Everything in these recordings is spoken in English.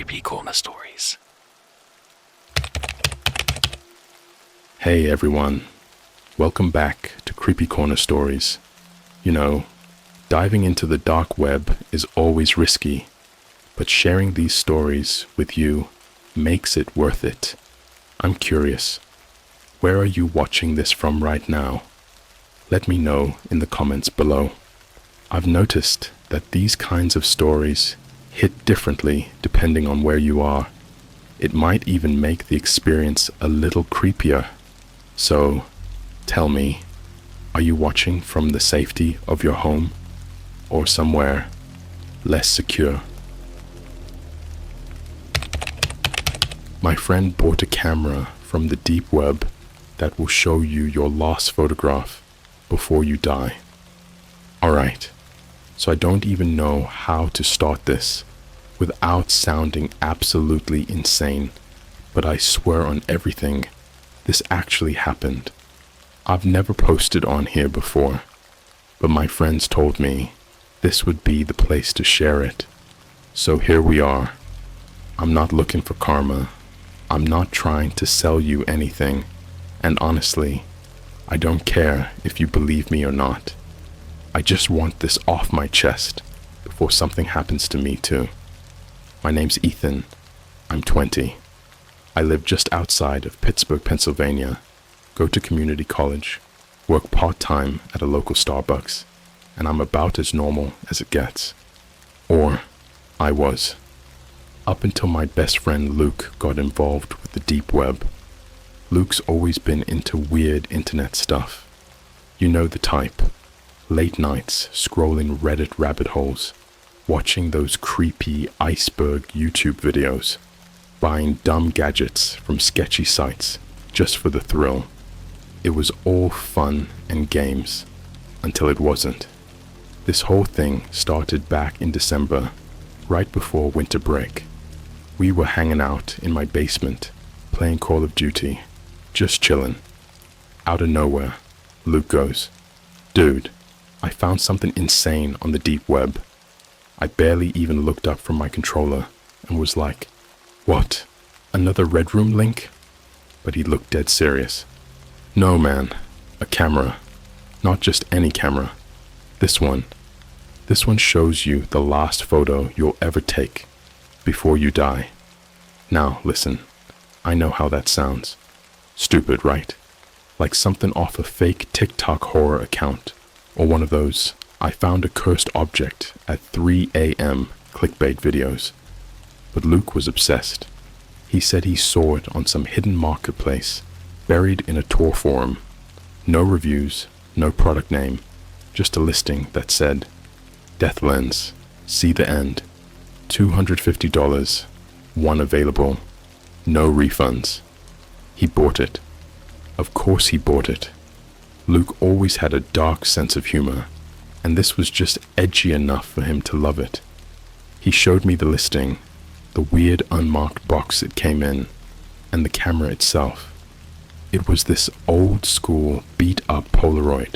CreepyCorner stories. Hey everyone, welcome back to CreepyCorner stories. You know, diving into the dark web is always risky, but sharing these stories with you makes it worth it. I'm curious, where are you watching this from right now? Let me know in the comments below. I've noticed that these kinds of stories hit differently depending on where you are. It might even make the experience a little creepier. So, tell me, are you watching from the safety of your home or somewhere less secure? My friend bought a camera from the deep web that will show you your lost photograph before you die. Alright, so I don't even know how to start this without sounding absolutely insane, but I swear on everything, this actually happened. I've never posted on here before, but my friends told me this would be the place to share it. So here we are. I'm not looking for karma. I'm not trying to sell you anything, and honestly, I don't care if you believe me or not. I just want this off my chest before something happens to me too. My name's Ethan. I'm 20. I live just outside of Pittsburgh, Pennsylvania, go to community college, work part-time at a local Starbucks, and I'm about as normal as it gets. Or I was. Up until my best friend Luke got involved with the deep web. Luke's always been into weird internet stuff. You know the type. Late nights scrolling Reddit rabbit holes, watching those creepy iceberg YouTube videos, buying dumb gadgets from sketchy sites just for the thrill. It was all fun and games until it wasn't. This whole thing started back in December, right before winter break. We were hanging out in my basement, playing Call of Duty, just chillin'. Out of nowhere, Luke goes, "Dude, I found something insane on the deep web." I barely even looked up from my controller and was like, "What? Another Red Room link?" But he looked dead serious. "No, man, a camera. Not just any camera. This one. This one shows you the last photo you'll ever take before you die." Now, listen, I know how that sounds. Stupid, right? Like something off a fake TikTok horror account, or one of those "I found a cursed object at 3 a.m. clickbait videos. But Luke was obsessed. He said he saw it on some hidden marketplace, buried in a Tor forum. No reviews, no product name, just a listing that said, "Death lens, see the end, $250, one available, no refunds." He bought it. Of course he bought it. Luke always had a dark sense of humor, and this was just edgy enough for him to love it. He showed me the listing, the weird unmarked box it came in, and the camera itself. It was this old school beat up Polaroid,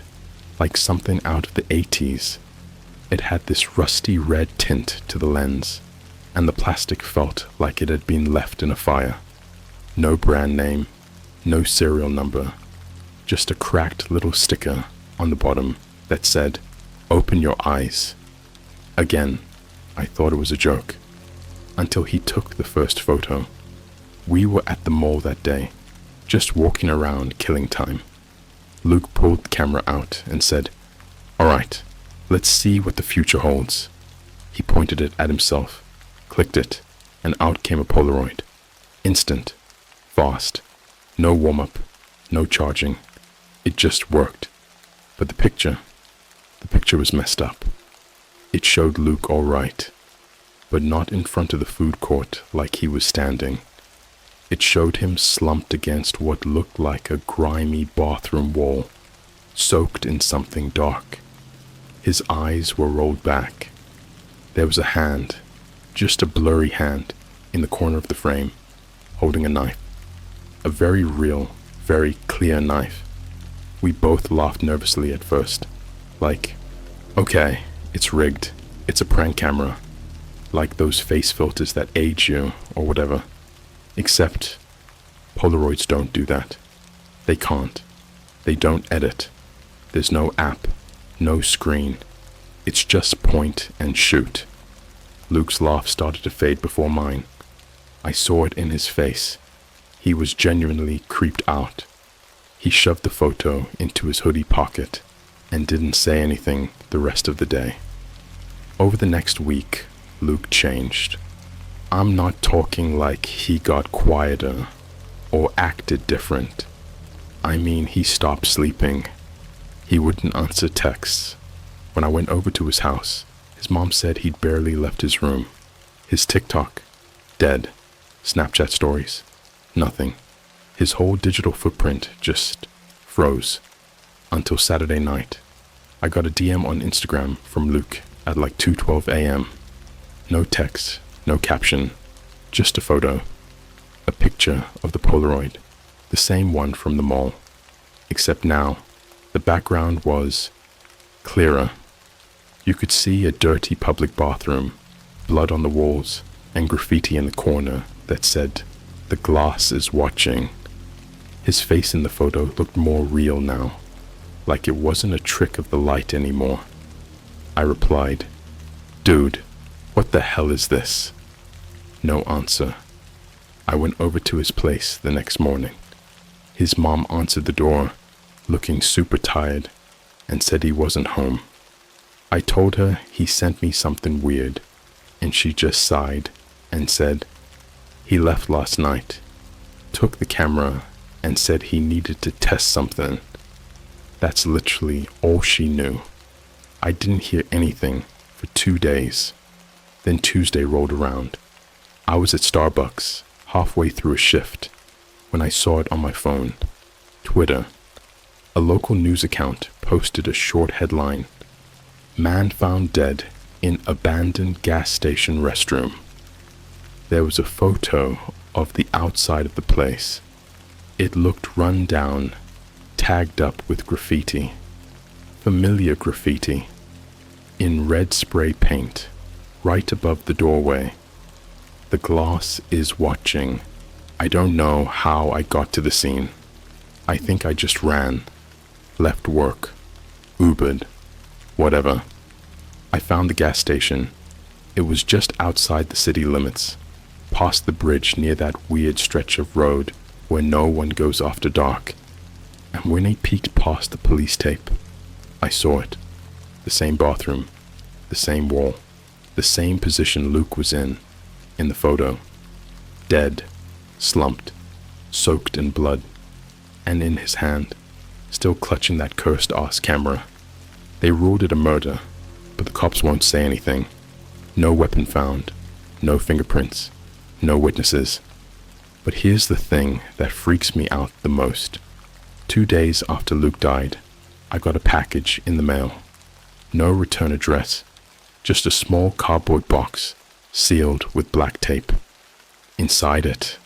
like something out of the 80s. It had this rusty red tint to the lens, and the plastic felt like it had been left in a fire. No brand name, no serial number, just a cracked little sticker on the bottom that said, "Open your eyes." Again, I thought it was a joke, until he took the first photo. We were at the mall that day, just walking around killing time. Luke pulled the camera out and said, "Alright, let's see what the future holds." He pointed it at himself, clicked it, and out came a Polaroid. Instant, fast, no warm-up, no charging. It just worked. But the picture was messed up. It showed Luke all right, but not in front of the food court like he was standing. It showed him slumped against what looked like a grimy bathroom wall, soaked in something dark. His eyes were rolled back. There was a hand, just a blurry hand, in the corner of the frame, holding a knife. A very real, very clear knife. We both laughed nervously at first, like, "Okay, it's rigged. It's a prank camera." like those face filters that age you or whatever. Except Polaroids don't do that. They can't. They don't edit. There's no app, no screen. It's just point and shoot. Luke's laugh started to fade before mine. I saw it in his face. He was genuinely creeped out. He shoved the photo into his hoodie pocket and didn't say anything the rest of the day. Over the next week, Luke changed. I'm not talking like he got quieter or acted different. I mean, he stopped sleeping. He wouldn't answer texts. When I went over to his house, his mom said he'd barely left his room. His TikTok, dead. Snapchat stories, nothing. His whole digital footprint just froze. Until Saturday night. I got a DM on Instagram from Luke at like 2:12 a.m. No text, no caption, just a photo. A picture of the Polaroid, the same one from the mall. Except now, the background was clearer. You could see a dirty public bathroom, blood on the walls, and graffiti in the corner that said, "The glass is watching." His face in the photo looked more real now, like it wasn't a trick of the light anymore. I replied, "Dude, what the hell is this?" No answer. I went over to his place the next morning. His mom answered the door, looking super tired, and said he wasn't home. I told her he sent me something weird, and she just sighed and said, "He left last night, took the camera, and said he needed to test something." That's literally all she knew. I didn't hear anything for 2 days. Then Tuesday rolled around. I was at Starbucks, halfway through a shift, when I saw it on my phone. Twitter. A local news account posted a short headline, "Man found dead in abandoned gas station restroom." There was a photo of the outside of the place. It looked run down, tagged up with graffiti. Familiar graffiti. In red spray paint, right above the doorway. "The glass is watching." I don't know how I got to the scene. I think I just ran, left work, Ubered, whatever. I found the gas station. It was just outside the city limits, past the bridge near that weird stretch of road where no one goes after dark. And when I peeked past the police tape, I saw it. The same bathroom, the same wall, the same position Luke was in the photo. Dead, slumped, soaked in blood, and in his hand, still clutching that cursed-ass camera. They ruled it a murder, but the cops won't say anything. No weapon found, no fingerprints, no witnesses. But here's the thing that freaks me out the most. 2 days after Luke died, I got a package in the mail. No return address, just a small cardboard box sealed with black tape. Inside it,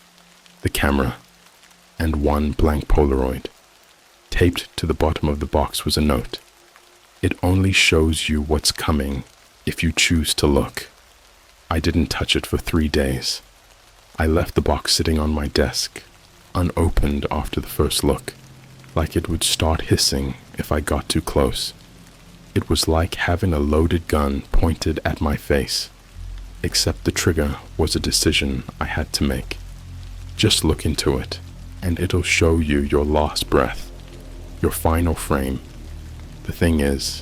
the camera, and one blank Polaroid. Taped to the bottom of the box was a note. "It only shows you what's coming if you choose to look." I didn't touch it for 3 days. I left the box sitting on my desk, unopened after the first look, like it would start hissing if I got too close. It was like having a loaded gun pointed at my face, except the trigger was a decision I had to make. Just look into it, and it'll show you your last breath, your final frame. The thing is,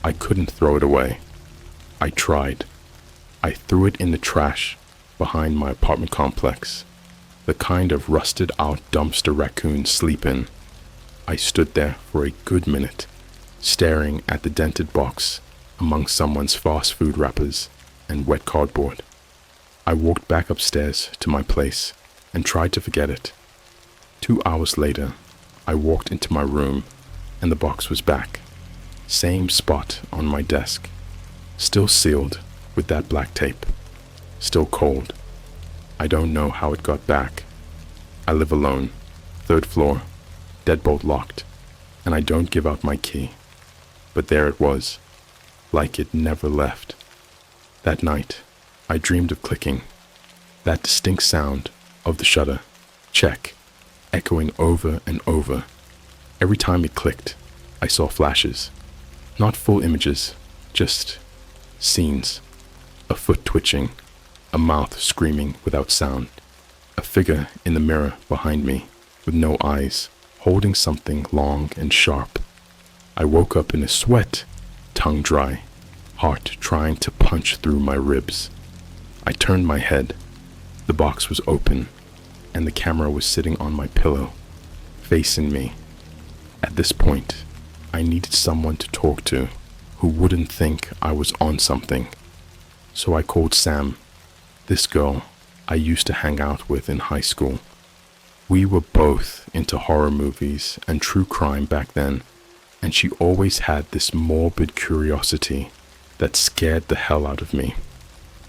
I couldn't throw it away. I tried. I threw it in the trash behind my apartment complex, the kind of rusted out dumpster raccoons sleep in. I stood there for a good minute, staring at the dented box among someone's fast food wrappers and wet cardboard. I walked back upstairs to my place and tried to forget it. 2 hours later, I walked into my room and the box was back. Same spot on my desk. Still sealed with that black tape. Still cold. I don't know how it got back. I live alone, 3rd floor, deadbolt locked, and I don't give out my key. But there it was, like it never left. That night, I dreamed of clicking, that distinct sound of the shutter, check, echoing over and over. Every time it clicked, I saw flashes, not full images, just scenes, a foot twitching, a mouth screaming without sound, a figure in the mirror behind me with no eyes, holding something long and sharp. I woke up in a sweat, tongue dry, heart trying to punch through my ribs. I turned my head. The box was open, and the camera was sitting on my pillow, facing me. At this point, I needed someone to talk to who wouldn't think I was on something. So I called Sam, this girl I used to hang out with in high school. We were both into horror movies and true crime back then, and she always had this morbid curiosity that scared the hell out of me.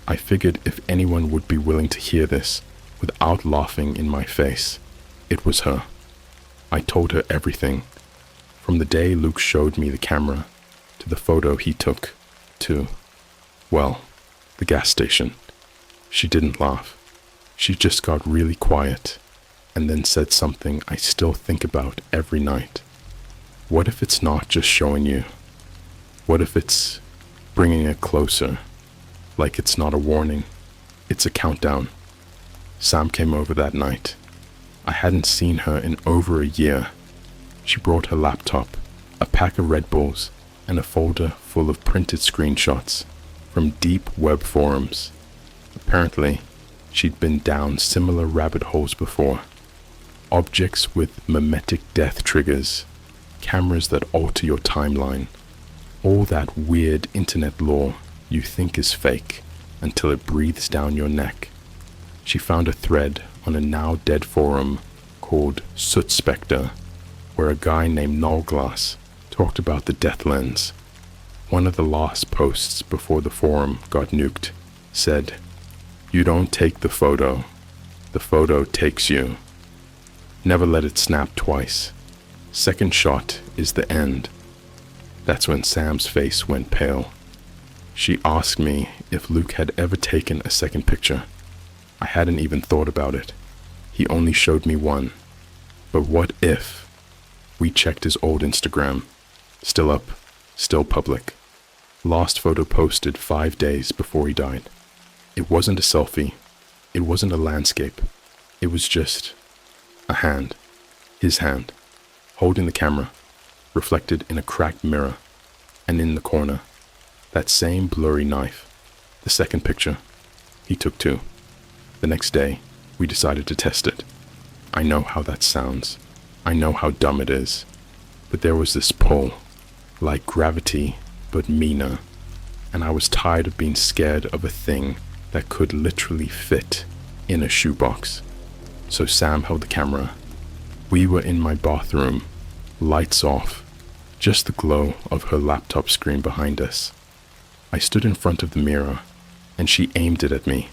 I figured if anyone would be willing to hear this without laughing in my face, it was her. I told her everything, from the day Luke showed me the camera, to the photo he took, to, well, the gas station. She didn't laugh. She just got really quiet, and then said something I still think about every night. What if it's not just showing you? What if it's bringing it closer? Like it's not a warning, it's a countdown. Sam came over that night. I hadn't seen her in over a year. She brought her laptop, a pack of Red Bulls, and a folder full of printed screenshots from deep web forums. Apparently, she'd been down similar rabbit holes before. Objects with mimetic death triggers, cameras that alter your timeline, all that weird internet lore you think is fake until it breathes down your neck. She found a thread on a now dead forum called Soot Spectre, where a guy named Nullglass talked about the death lens. One of the last posts before the forum got nuked said, "You don't take the photo takes you. Never let it snap twice. Second shot is the end." That's when Sam's face went pale. She asked me if Luke had ever taken a second picture. I hadn't even thought about it. He only showed me one. But what if? We checked his old Instagram. Still up, still public. Last photo posted 5 days before he died. It wasn't a selfie. It wasn't a landscape. It was just a hand. His hand, holding the camera, reflected in a cracked mirror, and in the corner, that same blurry knife. The second picture, he took two. The next day, we decided to test it. I know how that sounds. I know how dumb it is. But there was this pull, like gravity, but meaner. And I was tired of being scared of a thing that could literally fit in a shoebox. So Sam held the camera. We were in my bathroom, lights off, just the glow of her laptop screen behind us. I stood in front of the mirror, and she aimed it at me.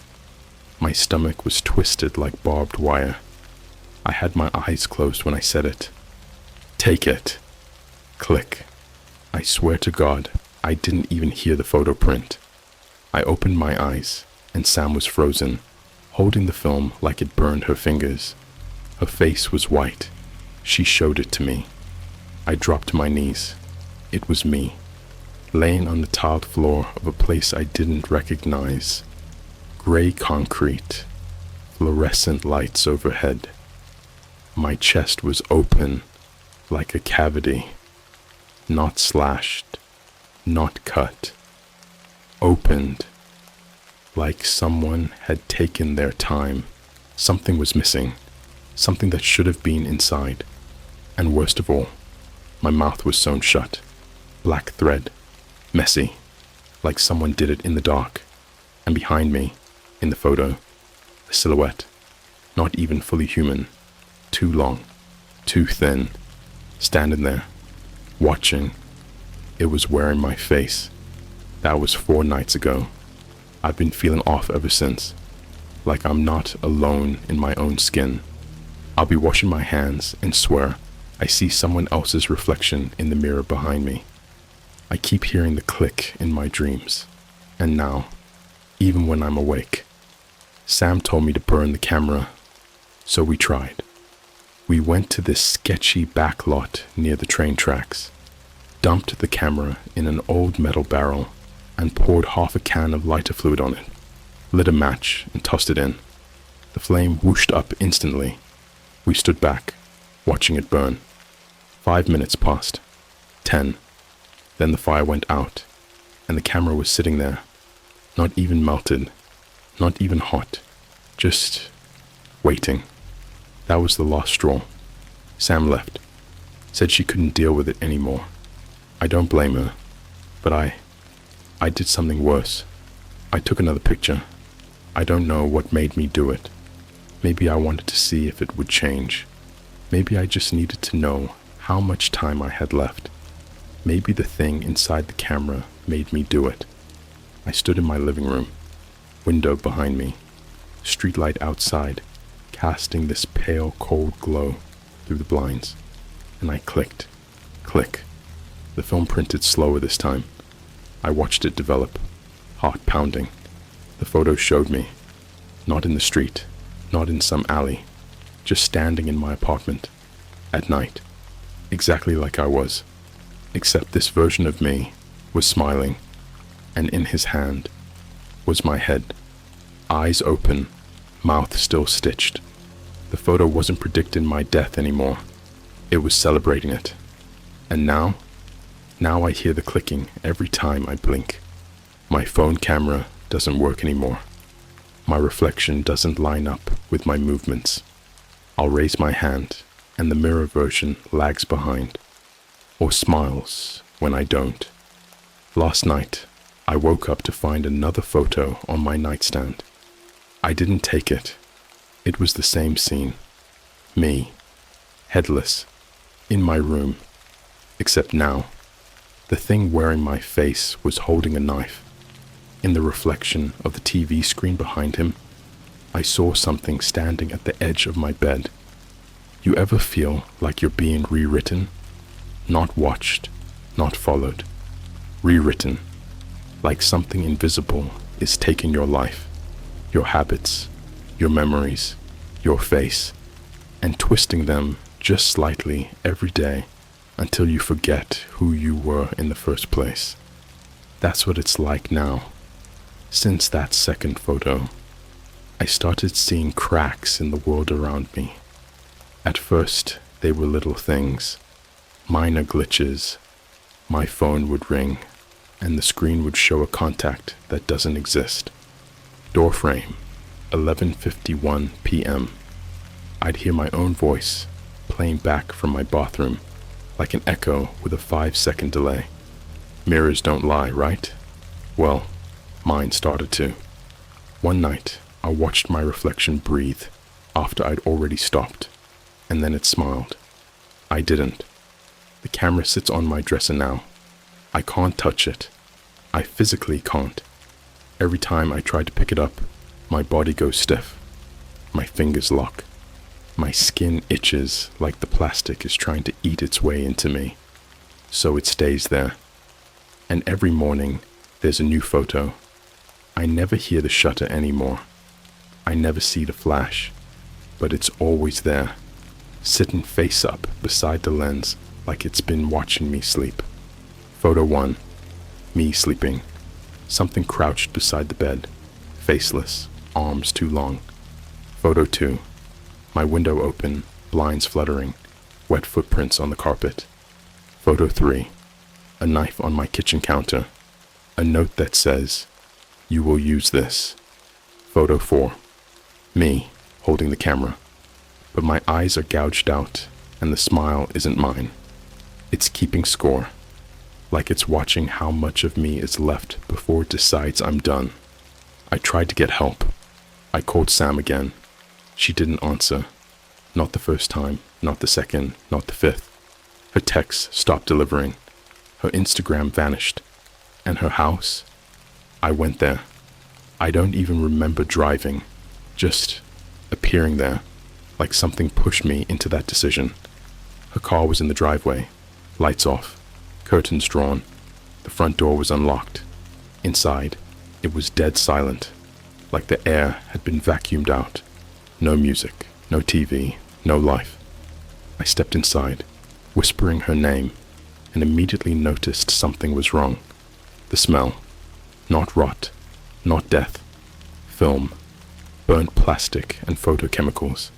My stomach was twisted like barbed wire. I had my eyes closed when I said it. "Take it." Click. I swear to God, I didn't even hear the photo print. I opened my eyes, and Sam was frozen, holding the film like it burned her fingers. Her face was white. She showed it to me. I dropped to my knees. It was me, laying on the tiled floor of a place I didn't recognize. Gray concrete, fluorescent lights overhead. My chest was open, like a cavity. Not slashed, not cut. Opened, like someone had taken their time. Something was missing, something that should have been inside. And worst of all, my mouth was sewn shut. Black thread, messy, like someone did it in the dark. And behind me, in the photo, a silhouette, not even fully human, too long, too thin, standing there, watching. It was wearing my face. That was 4 nights ago. I've been feeling off ever since, like I'm not alone in my own skin. I'll be washing my hands and swear I see someone else's reflection in the mirror behind me. I keep hearing the click in my dreams, and now, even when I'm awake. Sam told me to burn the camera, so we tried. We went to this sketchy back lot near the train tracks, dumped the camera in an old metal barrel, and poured half a can of lighter fluid on it, lit a match, and tossed it in. The flame whooshed up instantly. We stood back, watching it burn. 5 minutes passed. 10. Then the fire went out, and the camera was sitting there, not even melted, not even hot, just waiting. That was the last straw. Sam left, said she couldn't deal with it anymore. I don't blame her, but I did something worse. I took another picture. I don't know what made me do it. Maybe I wanted to see if it would change. Maybe I just needed to know how much time I had left. Maybe the thing inside the camera made me do it. I stood in my living room, window behind me, streetlight outside, casting this pale, cold glow through the blinds, and I clicked. Click. The film printed slower this time. I watched it develop, heart pounding. The photo showed me, not in the street, not in some alley, just standing in my apartment, at night, exactly like I was, except this version of me was smiling, and in his hand was my head, eyes open, mouth still stitched. The photo wasn't predicting my death anymore. It was celebrating it. And now I hear the clicking every time I blink. My phone camera doesn't work anymore. My reflection doesn't line up with my movements. I'll raise my hand, and the mirror version lags behind, or smiles when I don't. Last night, I woke up to find another photo on my nightstand. I didn't take it. It was the same scene. Me, headless, in my room, except now, the thing wearing my face was holding a knife. In the reflection of the TV screen behind him, I saw something standing at the edge of my bed. You ever feel like you're being rewritten? Not watched, not followed. Rewritten, like something invisible is taking your life, your habits, your memories, your face, and twisting them just slightly every day until you forget who you were in the first place. That's what it's like now. Since that second photo, I started seeing cracks in the world around me. At first, they were little things, minor glitches. My phone would ring, and the screen would show a contact that doesn't exist. Door frame, 11:51 p.m. I'd hear my own voice playing back from my bathroom, like an echo with a 5-second delay. Mirrors don't lie, right? Well, mine started to. One night, I watched my reflection breathe after I'd already stopped, and then it smiled. I didn't. The camera sits on my dresser now. I can't touch it. I physically can't. Every time I try to pick it up, my body goes stiff. My fingers lock. My skin itches like the plastic is trying to eat its way into me. So it stays there. And every morning, there's a new photo. I never hear the shutter anymore. I never see the flash. But it's always there, sitting face up beside the lens like it's been watching me sleep. Photo 1. Me sleeping. Something crouched beside the bed, faceless, arms too long. Photo 2. My window open, blinds fluttering, wet footprints on the carpet. Photo 3. A knife on my kitchen counter. A note that says, "You will use this." Photo 4. Me, holding the camera. But my eyes are gouged out, and the smile isn't mine. It's keeping score, like it's watching how much of me is left before it decides I'm done. I tried to get help. I called Sam again. She didn't answer. Not the first time, not the second, not the fifth. Her texts stopped delivering. Her Instagram vanished. And her house? I went there. I don't even remember driving, just appearing there, like something pushed me into that decision. Her car was in the driveway, lights off, curtains drawn. The front door was unlocked. Inside, It was dead silent, like the air had been vacuumed out. No music, no TV, no life. I stepped inside, whispering her name, and immediately noticed something was wrong. The smell. Not rot, not death. Film, burnt plastic and photochemicals.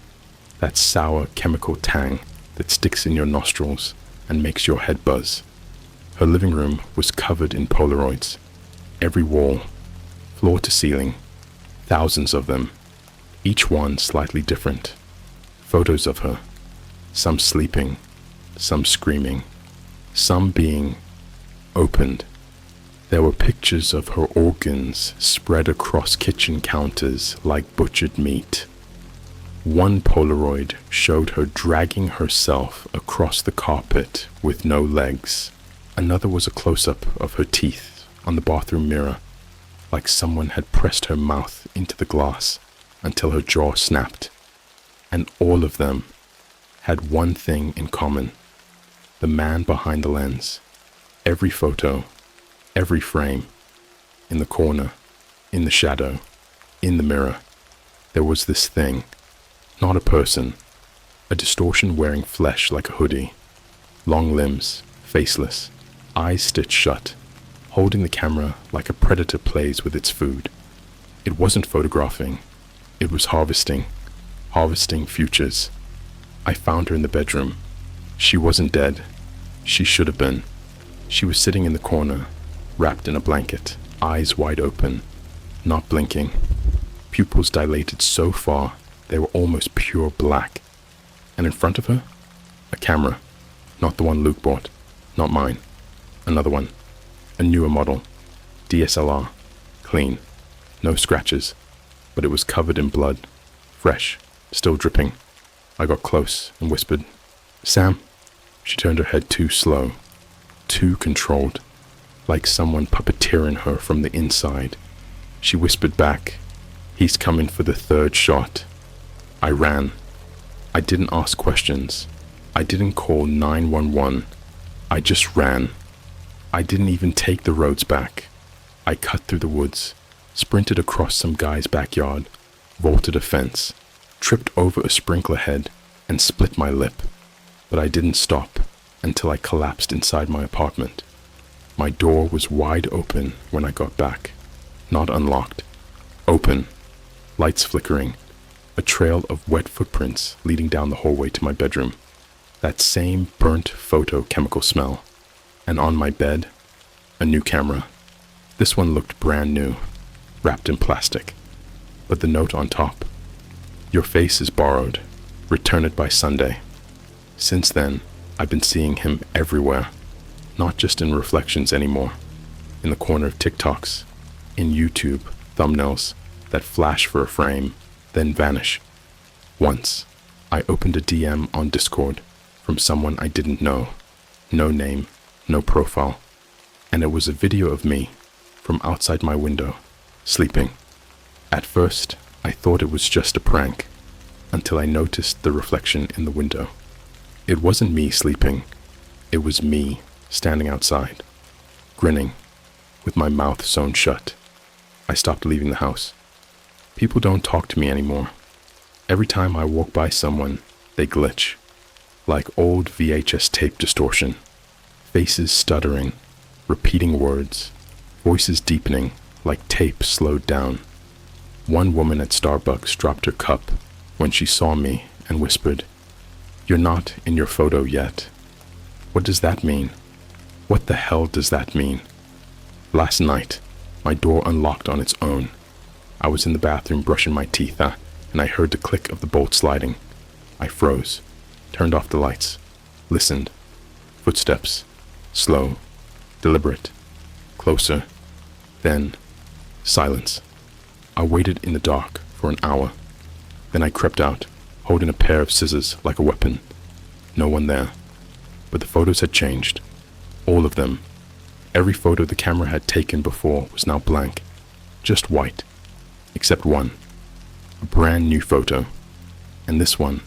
That sour chemical tang that sticks in your nostrils and makes your head buzz. Her living room was covered in Polaroids. Every wall, floor to ceiling, thousands of them, each one slightly different. Photos of her, some sleeping, some screaming, some being opened. There were pictures of her organs spread across kitchen counters like butchered meat. One Polaroid showed her dragging herself across the carpet with no legs. Another was a close-up of her teeth on the bathroom mirror, like someone had pressed her mouth into the glass until her jaw snapped. And all of them had one thing in common: the man behind the lens. Every photo, every frame, in the corner, in the shadow, in the mirror, there was this thing, not a person, a distortion wearing flesh like a hoodie, long limbs, faceless, eyes stitched shut, holding the camera like a predator plays with its food. It wasn't photographing, it was harvesting futures. I found her in the bedroom. She wasn't dead. She should have been. She was sitting in the corner, wrapped in a blanket, eyes wide open, not blinking, pupils dilated so far they were almost pure black. And in front of her, a camera, not the one Luke bought, not mine, another one, a newer model, DSLR, clean, no scratches, but it was covered in blood, fresh, still dripping. I got close and whispered, "Sam." She turned her head too slow, too controlled, like someone puppeteering her from the inside. She whispered back, "He's coming for the third shot." I ran. I didn't ask questions. I didn't call 911. I just ran. I didn't even take the roads back. I cut through the woods, sprinted across some guy's backyard, vaulted a fence, tripped over a sprinkler head, and split my lip. But I didn't stop until I collapsed inside my apartment. My door was wide open when I got back, not unlocked. Open, lights flickering, a trail of wet footprints leading down the hallway to my bedroom. That same burnt photochemical smell. And on my bed, a new camera. This one looked brand new, wrapped in plastic. But the note on top, "Your face is borrowed. Return it by Sunday." Since then, I've been seeing him everywhere. Not just in reflections anymore. In the corner of TikToks, in YouTube thumbnails that flash for a frame, then vanish. Once, I opened a DM on Discord from someone I didn't know. No name, no profile. And it was a video of me from outside my window, sleeping. At first, I thought it was just a prank, until I noticed the reflection in the window. It wasn't me sleeping. It was me standing outside, grinning, with my mouth sewn shut. I stopped leaving the house. People don't talk to me anymore. Every time I walk by someone, they glitch, like old VHS tape distortion. Faces stuttering, repeating words, voices deepening like tape slowed down. One woman at Starbucks dropped her cup when she saw me and whispered, "You're not in your photo yet." What does that mean? What the hell does that mean? Last night, my door unlocked on its own. I was in the bathroom brushing my teeth, and I heard the click of the bolt sliding. I froze, turned off the lights, listened. Footsteps, slow, deliberate, closer, then silence. I waited in the dark for an hour. Then I crept out, holding a pair of scissors like a weapon. No one there. But the photos had changed. All of them. Every photo the camera had taken before was now blank. Just white. Except one. A brand new photo. And this one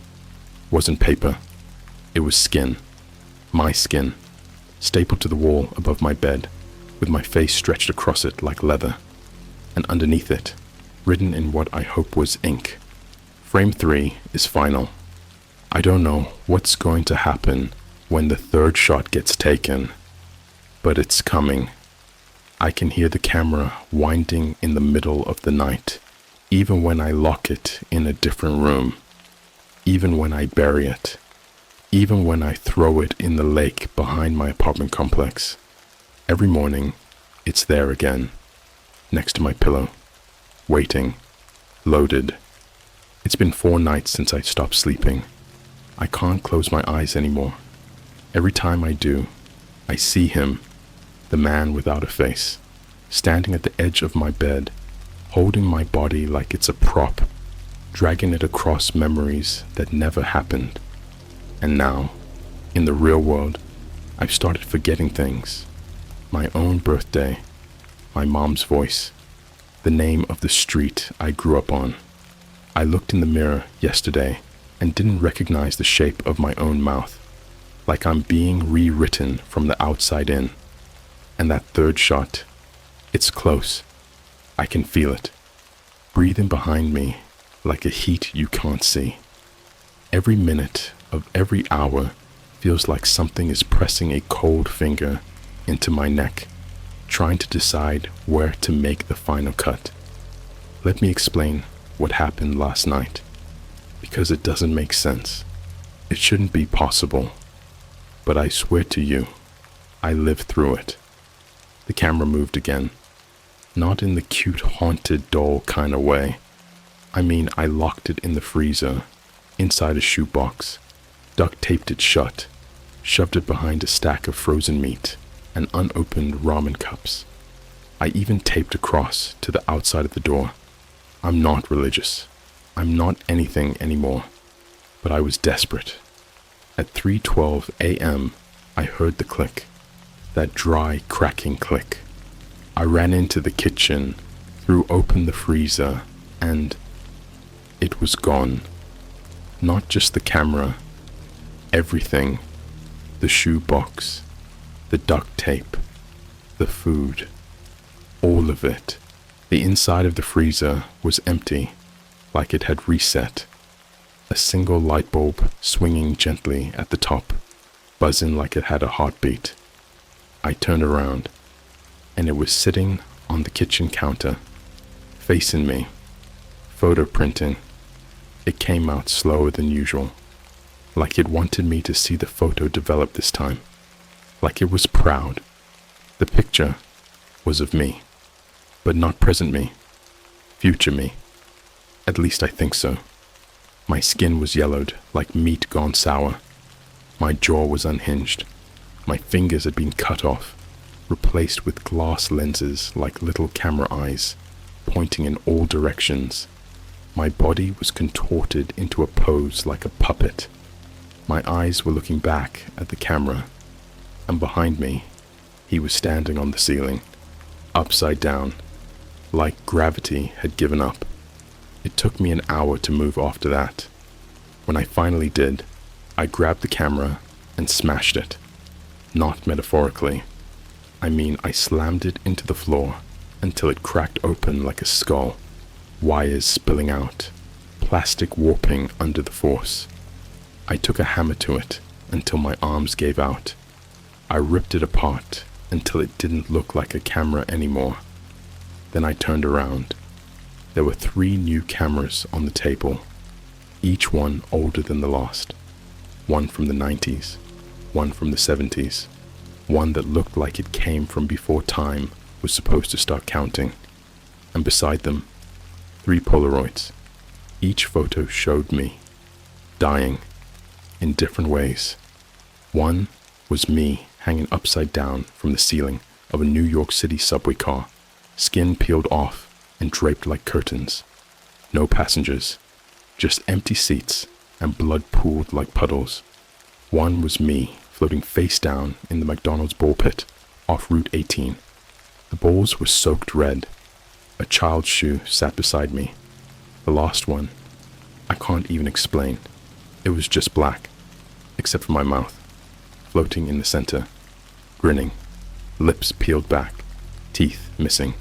wasn't paper. It was skin. My skin. Stapled to the wall above my bed, with my face stretched across it like leather. and underneath it, written in what I hope was ink, Frame 3 is final. I don't know what's going to happen when the third shot gets taken, but it's coming. I can hear the camera winding in the middle of the night, even when I lock it in a different room, even when I bury it, even when I throw it in the lake behind my apartment complex. Every morning, it's there again, next to my pillow, waiting, loaded. It's been 4 nights since I stopped sleeping. I can't close my eyes anymore. Every time I do, I see him, the man without a face, standing at the edge of my bed, holding my body like it's a prop, dragging it across memories that never happened. And now, in the real world, I've started forgetting things. My own birthday, my mom's voice, the name of the street I grew up on. I looked in the mirror yesterday and didn't recognize the shape of my own mouth, like I'm being rewritten from the outside in. And that third shot, it's close. I can feel it, breathing behind me like a heat you can't see. Every minute of every hour feels like something is pressing a cold finger into my neck, trying to decide where to make the final cut. Let me explain what happened last night, because it doesn't make sense. It shouldn't be possible. But I swear to you, I lived through it. The camera moved again, not in the cute haunted doll kind of way. I mean, I locked it in the freezer, inside a shoebox, duct taped it shut, shoved it behind a stack of frozen meat and unopened ramen cups. I even taped a cross to the outside of the door. I'm not religious. I'm not anything anymore. But I was desperate. At 3:12 a.m., I heard the click, that dry, cracking click. I ran into the kitchen, threw open the freezer, and it was gone. Not just the camera, everything. The shoebox, the duct tape, the food, all of it. The inside of the freezer was empty, like it had reset. A single light bulb swinging gently at the top, buzzing like it had a heartbeat. I turned around, and it was sitting on the kitchen counter, facing me, photo printing. It came out slower than usual, like it wanted me to see the photo develop this time, like it was proud. The picture was of me, but not present me, future me. At least I think so. My skin was yellowed like meat gone sour. My jaw was unhinged. My fingers had been cut off, replaced with glass lenses like little camera eyes, pointing in all directions. My body was contorted into a pose like a puppet. My eyes were looking back at the camera, and behind me, he was standing on the ceiling, upside down, like gravity had given up. It took me an hour to move after that. When I finally did, I grabbed the camera and smashed it. Not metaphorically. I mean, I slammed it into the floor until it cracked open like a skull, wires spilling out, plastic warping under the force. I took a hammer to it until my arms gave out. I ripped it apart until it didn't look like a camera anymore. Then I turned around. There were 3 new cameras on the table, each one older than the last. One from the 90s, one from the 70s, one that looked like it came from before time was supposed to start counting. And beside them, 3 Polaroids. Each photo showed me, dying, in different ways. One was me hanging upside down from the ceiling of a New York City subway car, skin peeled off and draped like curtains. No passengers, just empty seats and blood pooled like puddles. One was me floating face down in the McDonald's ball pit off Route 18. The balls were soaked red. A child's shoe sat beside me. The last one, I can't even explain. It was just black, except for my mouth, floating in the center, grinning, lips peeled back, teeth missing.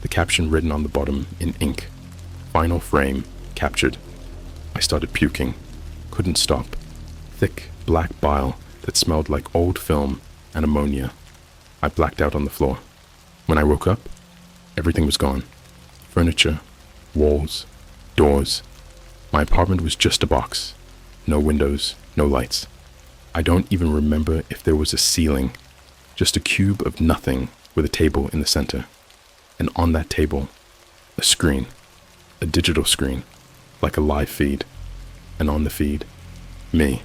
The caption written on the bottom in ink. Final frame captured. I started puking. Couldn't stop. Thick, black bile that smelled like old film and ammonia. I blacked out on the floor. When I woke up, everything was gone. Furniture, walls, doors. My apartment was just a box. No windows, no lights. I don't even remember if there was a ceiling. Just a cube of nothing with a table in the center. And on that table, a screen. A digital screen, like a live feed. And on the feed, me,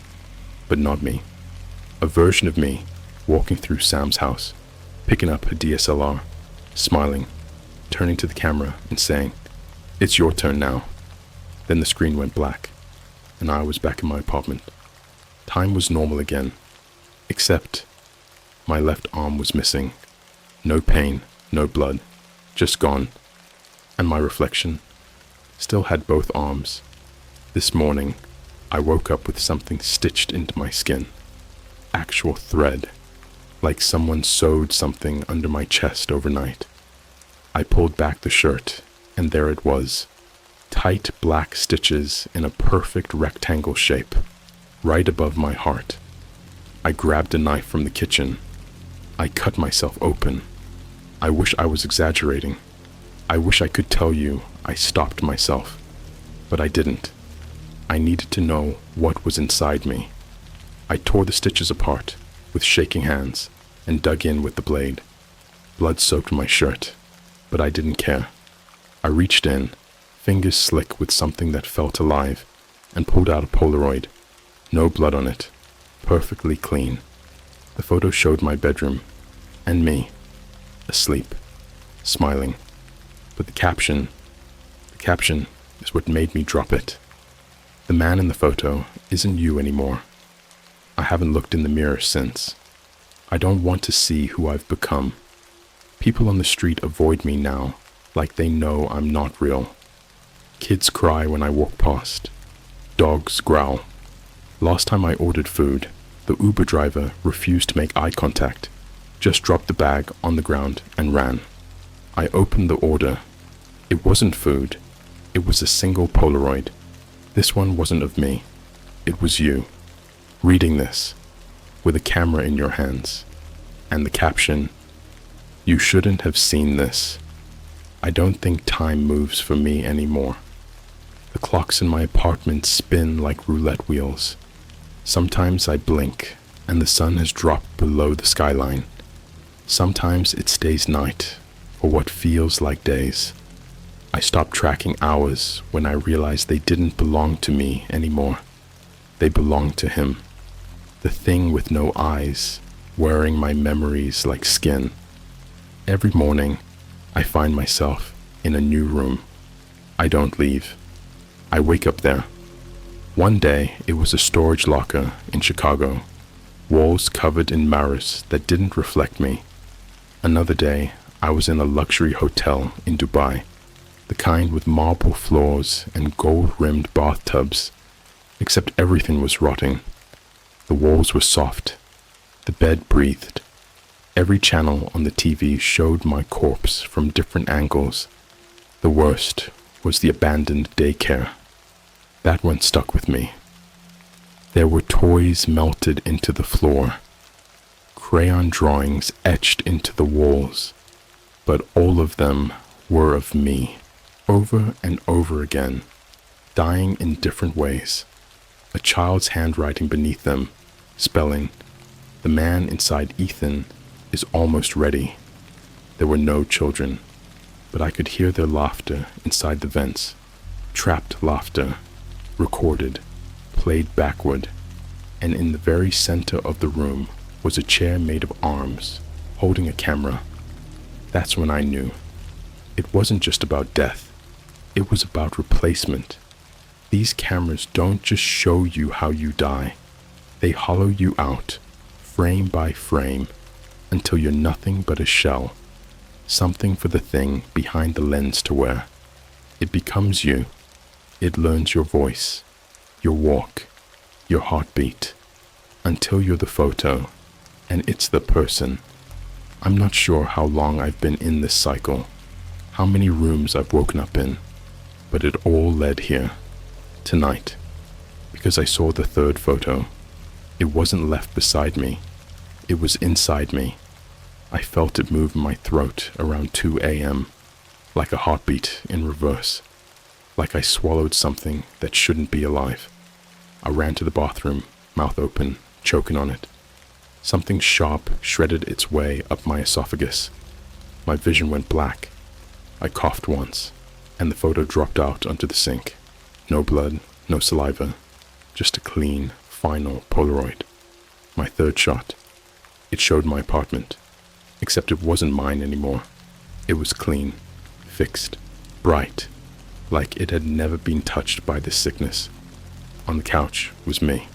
but not me. A version of me walking through Sam's house, picking up a DSLR, smiling, turning to the camera and saying, "It's your turn now." Then the screen went black, and I was back in my apartment. Time was normal again, except my left arm was missing. No pain, no blood, just gone. And my reflection still had both arms. This morning, I woke up with something stitched into my skin. Actual thread, like someone sewed something under my chest overnight. I pulled back the shirt, and there it was. Tight black stitches in a perfect rectangle shape, right above my heart. I grabbed a knife from the kitchen. I cut myself open. I wish I was exaggerating. I wish I could tell you I stopped myself, but I didn't. I needed to know what was inside me. I tore the stitches apart with shaking hands and dug in with the blade. Blood soaked my shirt, but I didn't care. I reached in, fingers slick with something that felt alive, and pulled out a Polaroid. No blood on it, perfectly clean. The photo showed my bedroom, and me, asleep, smiling. But the caption is what made me drop it. The man in the photo isn't you anymore. I haven't looked in the mirror since. I don't want to see who I've become. People on the street avoid me now, like they know I'm not real. Kids cry when I walk past. Dogs growl. Last time I ordered food, the Uber driver refused to make eye contact, just dropped the bag on the ground and ran. I opened the order. It wasn't food. It was a single Polaroid. This one wasn't of me. It was you, reading this, with a camera in your hands. And the caption, "You shouldn't have seen this. I don't think time moves for me anymore. The clocks in my apartment spin like roulette wheels. Sometimes I blink, and the sun has dropped below the skyline. Sometimes it stays night, for what feels like days. I stopped tracking hours when I realized they didn't belong to me anymore. They belonged to him. The thing with no eyes, wearing my memories like skin. Every morning, I find myself in a new room. I don't leave. I wake up there. One day, it was a storage locker in Chicago, walls covered in mirrors that didn't reflect me. Another day, I was in a luxury hotel in Dubai, the kind with marble floors and gold-rimmed bathtubs, except everything was rotting. The walls were soft. The bed breathed. Every channel on the TV showed my corpse from different angles. The worst was the abandoned daycare. That one stuck with me. There were toys melted into the floor, crayon drawings etched into the walls, but all of them were of me, over and over again, dying in different ways. A child's handwriting beneath them, spelling, "The man inside Ethan is almost ready." There were no children, but I could hear their laughter inside the vents, trapped laughter, recorded, played backward, and in the very center of the room was a chair made of arms, holding a camera. That's when I knew. It wasn't just about death. It was about replacement. These cameras don't just show you how you die. They hollow you out, frame by frame, until you're nothing but a shell, something for the thing behind the lens to wear. It becomes you. It learns your voice, your walk, your heartbeat, until you're the photo, and it's the person. I'm not sure how long I've been in this cycle, how many rooms I've woken up in, but it all led here, tonight, because I saw the third photo. It wasn't left beside me, it was inside me. I felt it move in my throat around 2 a.m., like a heartbeat in reverse, like I swallowed something that shouldn't be alive. I ran to the bathroom, mouth open, choking on it. Something sharp shredded its way up my esophagus. My vision went black. I coughed once, and the photo dropped out onto the sink. No blood, no saliva, just a clean, final Polaroid. My third shot. It showed my apartment, except it wasn't mine anymore. It was clean, fixed, bright, like it had never been touched by this sickness. On the couch was me,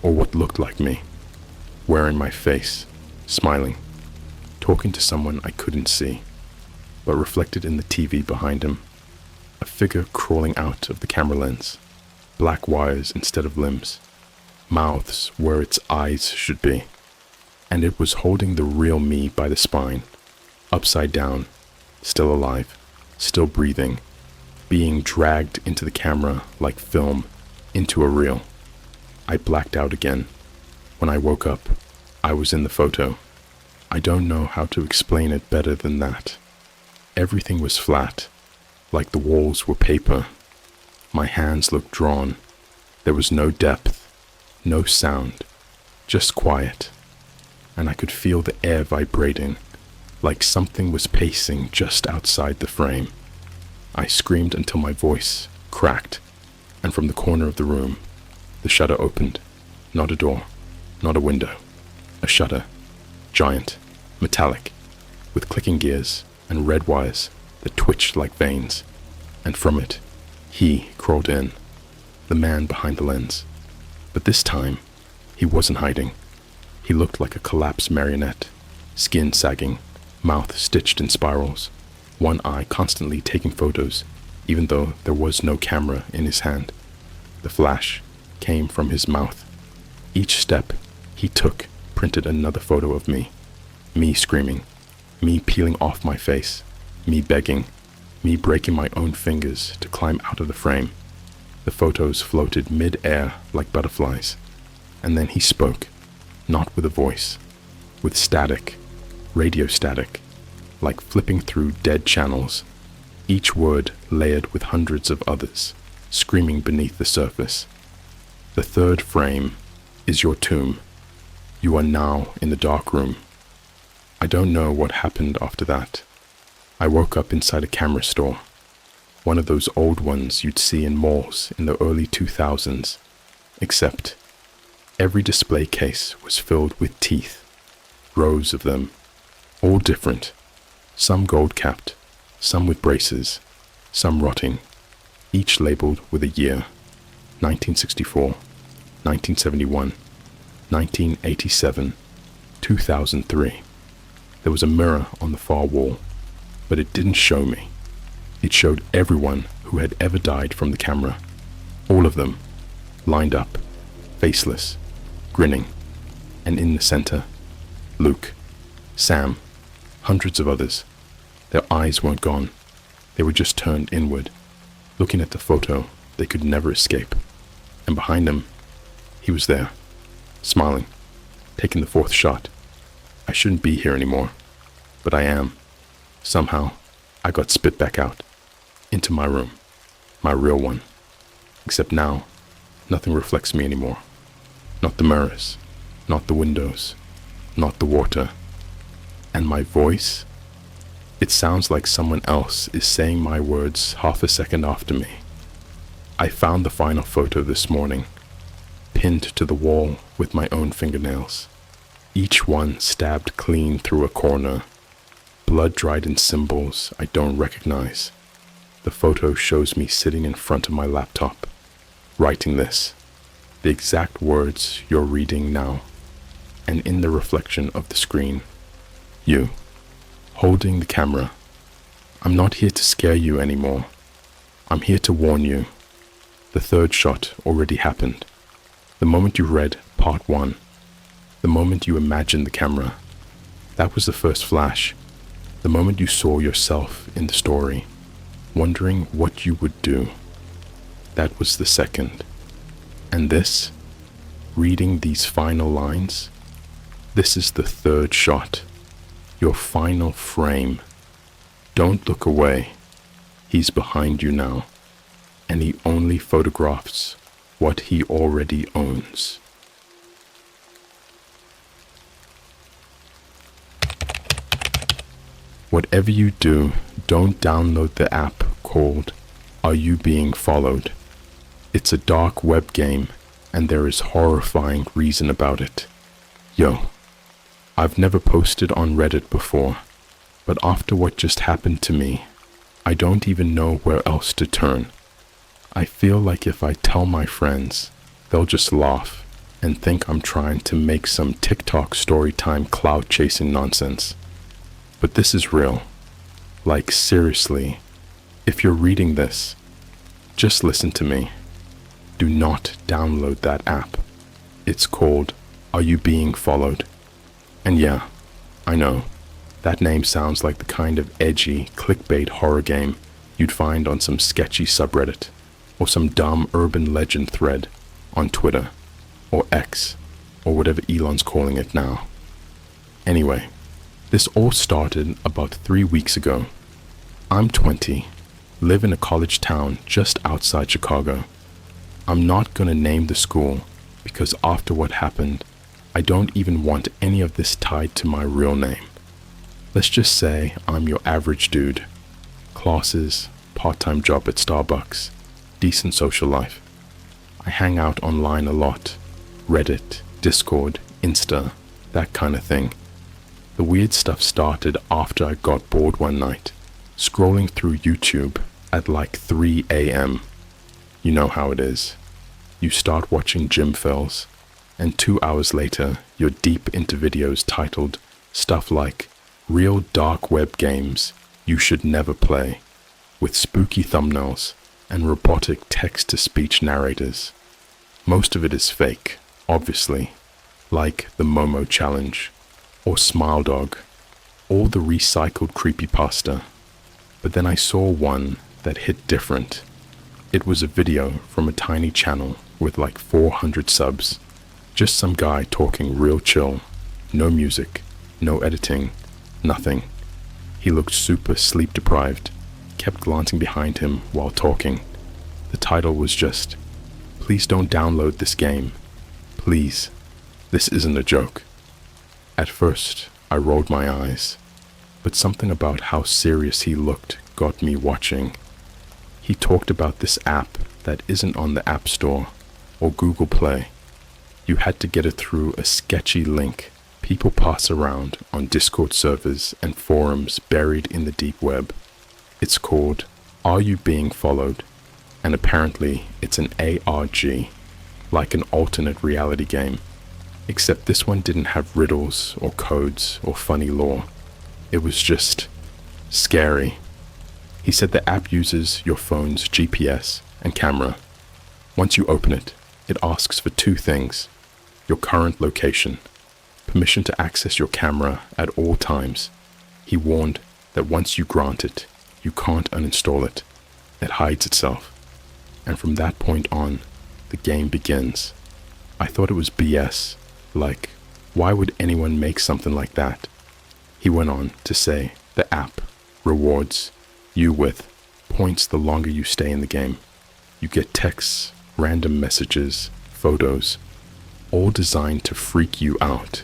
or what looked like me, wearing my face, smiling, talking to someone I couldn't see, but reflected in the TV behind him. A figure crawling out of the camera lens, black wires instead of limbs, mouths where its eyes should be, and it was holding the real me by the spine, upside down, still alive, still breathing, being dragged into the camera like film, into a reel. I blacked out again. When I woke up, I was in the photo. I don't know how to explain it better than that. Everything was flat, like the walls were paper. My hands looked drawn. There was no depth, no sound, just quiet. And I could feel the air vibrating, like something was pacing just outside the frame. I screamed until my voice cracked, and from the corner of the room, the shutter opened. Not a door, not a window. A shutter, giant, metallic, with clicking gears and red wires that twitched like veins. And from it, he crawled in, the man behind the lens. But this time, he wasn't hiding. He looked like a collapsed marionette, skin sagging, mouth stitched in spirals, one eye constantly taking photos, even though there was no camera in his hand. The flash came from his mouth. Each step he took printed another photo of me screaming, me peeling off my face, me begging, me breaking my own fingers to climb out of the frame. The photos floated mid-air like butterflies, and then he spoke, not with a voice, with static, radio static, like flipping through dead channels, each word layered with hundreds of others, screaming beneath the surface. The third frame is your tomb. You are now in the dark room. I don't know what happened after that. I woke up inside a camera store, one of those old ones you'd see in malls in the early 2000s, except every display case was filled with teeth, rows of them, all different, some gold-capped, some with braces, some rotting, each labeled with a year, 1964, 1971, 1987, 2003. There was a mirror on the far wall, but it didn't show me. It showed everyone who had ever died from the camera. All of them, lined up, faceless, grinning, and in the center, Luke, Sam, hundreds of others. Their eyes weren't gone. They were just turned inward, looking at the photo they could never escape. And behind them, he was there, smiling, taking the fourth shot. I shouldn't be here anymore, but I am. Somehow, I got spit back out, into my room, my real one. Except now, nothing reflects me anymore. Not the mirrors, not the windows, not the water. And my voice? It sounds like someone else is saying my words half a second after me. I found the final photo this morning, pinned to the wall with my own fingernails, each one stabbed clean through a corner, blood dried in symbols I don't recognize. The photo shows me sitting in front of my laptop, writing this, the exact words you're reading now, and in the reflection of the screen, you, holding the camera. I'm not here to scare you anymore. I'm here to warn you. The third shot already happened. The moment you read part 1, the moment you imagined the camera, that was the first flash. The moment you saw yourself in the story, wondering what you would do. That was the second. And this, reading these final lines, this is the third shot, your final frame. Don't look away. He's behind you now, and he only photographs what he already owns. Whatever you do, don't download the app called Are You Being Followed? It's a dark web game, and there is horrifying reason about it. Yo, I've never posted on Reddit before, but after what just happened to me, I don't even know where else to turn. I feel like if I tell my friends, they'll just laugh and think I'm trying to make some TikTok storytime clout chasing nonsense. But this is real. Like seriously, if you're reading this, just listen to me. Do not download that app. It's called Are You Being Followed? And yeah, I know, that name sounds like the kind of edgy clickbait horror game you'd find on some sketchy subreddit, or some dumb urban legend thread on Twitter, or X, or whatever Elon's calling it now. Anyway, this all started about 3 weeks ago. I'm 20, live in a college town just outside Chicago. I'm not gonna name the school because after what happened, I don't even want any of this tied to my real name. Let's just say I'm your average dude. Classes, part-time job at Starbucks, decent social life. I hang out online a lot. Reddit, Discord, Insta, that kind of thing. The weird stuff started after I got bored one night, scrolling through YouTube at like 3 a.m. You know how it is. You start watching gym fills, and 2 hours later, you're deep into videos titled stuff like Real Dark Web Games You Should Never Play, with spooky thumbnails and robotic text-to-speech narrators. Most of it is fake, obviously, like the Momo Challenge, or Smile Dog, all the recycled creepypasta. But then I saw one that hit different. It was a video from a tiny channel with like 400 subs. Just some guy talking real chill. No music, no editing, nothing. He looked super sleep deprived, kept glancing behind him while talking. The title was just, "Please don't download this game. Please, this isn't a joke." At first, I rolled my eyes, but something about how serious he looked got me watching. He talked about this app that isn't on the App Store or Google Play. You had to get it through a sketchy link people pass around on Discord servers and forums buried in the deep web. It's called Are You Being Followed? And apparently it's an ARG, like an alternate reality game. Except this one didn't have riddles or codes or funny lore. It was just scary. He said the app uses your phone's GPS and camera. Once you open it, it asks for two things: your current location, permission to access your camera at all times. He warned that once you grant it, you can't uninstall it. It hides itself. And from that point on, the game begins. I thought it was BS. Like, why would anyone make something like that? He went on to say the app rewards you with points the longer you stay in the game. You get texts, random messages, photos, all designed to freak you out.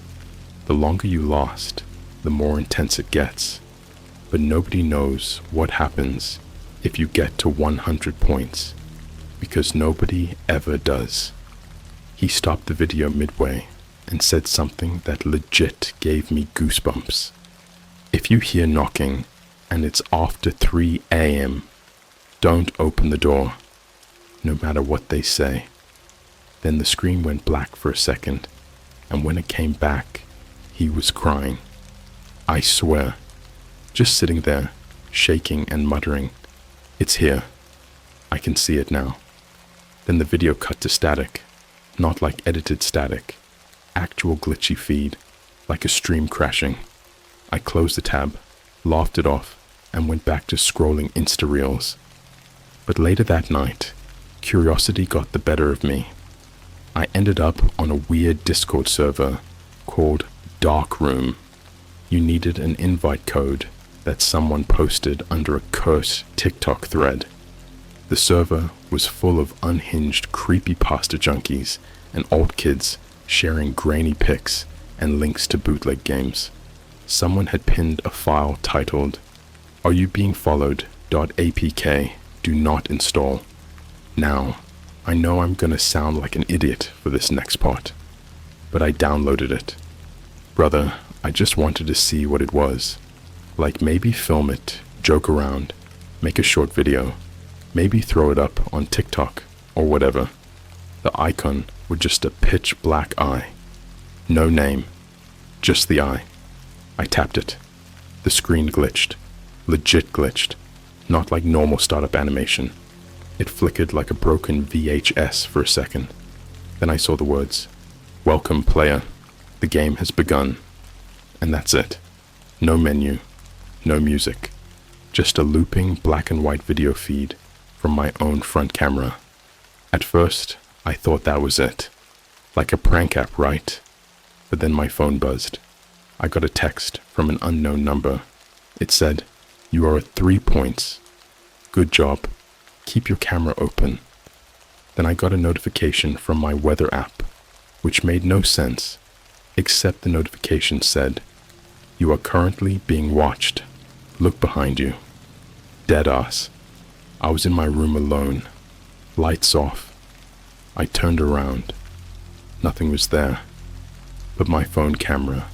The longer you last, the more intense it gets. But nobody knows what happens if you get to 100 points, because nobody ever does. He stopped the video midway and said something that legit gave me goosebumps. If you hear knocking and it's after 3 a.m., don't open the door, no matter what they say. Then the screen went black for a second, and when it came back, he was crying. I swear, just sitting there, shaking and muttering, "It's here. I can see it now." Then the video cut to static, not like edited static, actual glitchy feed, like a stream crashing. I closed the tab, laughed it off, and went back to scrolling Insta Reels. But later that night, curiosity got the better of me. I ended up on a weird Discord server called Dark Room. You needed an invite code that someone posted under a cursed TikTok thread. The server was full of unhinged creepypasta junkies and old kids sharing grainy pics and links to bootleg games. Someone had pinned a file titled, "Are you being followed? .apk, do not install." Now, I know I'm gonna sound like an idiot for this next part, but I downloaded it. Brother, I just wanted to see what it was. Like maybe film it, joke around, make a short video, maybe throw it up on TikTok or whatever. The icon was just a pitch black eye. No name, just the eye. I tapped it. The screen glitched. Legit glitched. Not like normal startup animation. It flickered like a broken VHS for a second. Then I saw the words, "Welcome player, the game has begun." And that's it. No menu, no music. Just a looping black and white video feed from my own front camera. At first, I thought that was it. Like a prank app, right? But then my phone buzzed. I got a text from an unknown number. It said, "You are at 3 points. Good job. Keep your camera open." Then I got a notification from my weather app, which made no sense, except the notification said, "You are currently being watched. Look behind you." Deadass. I was in my room alone. Lights off. I turned around. Nothing was there, but my phone camera,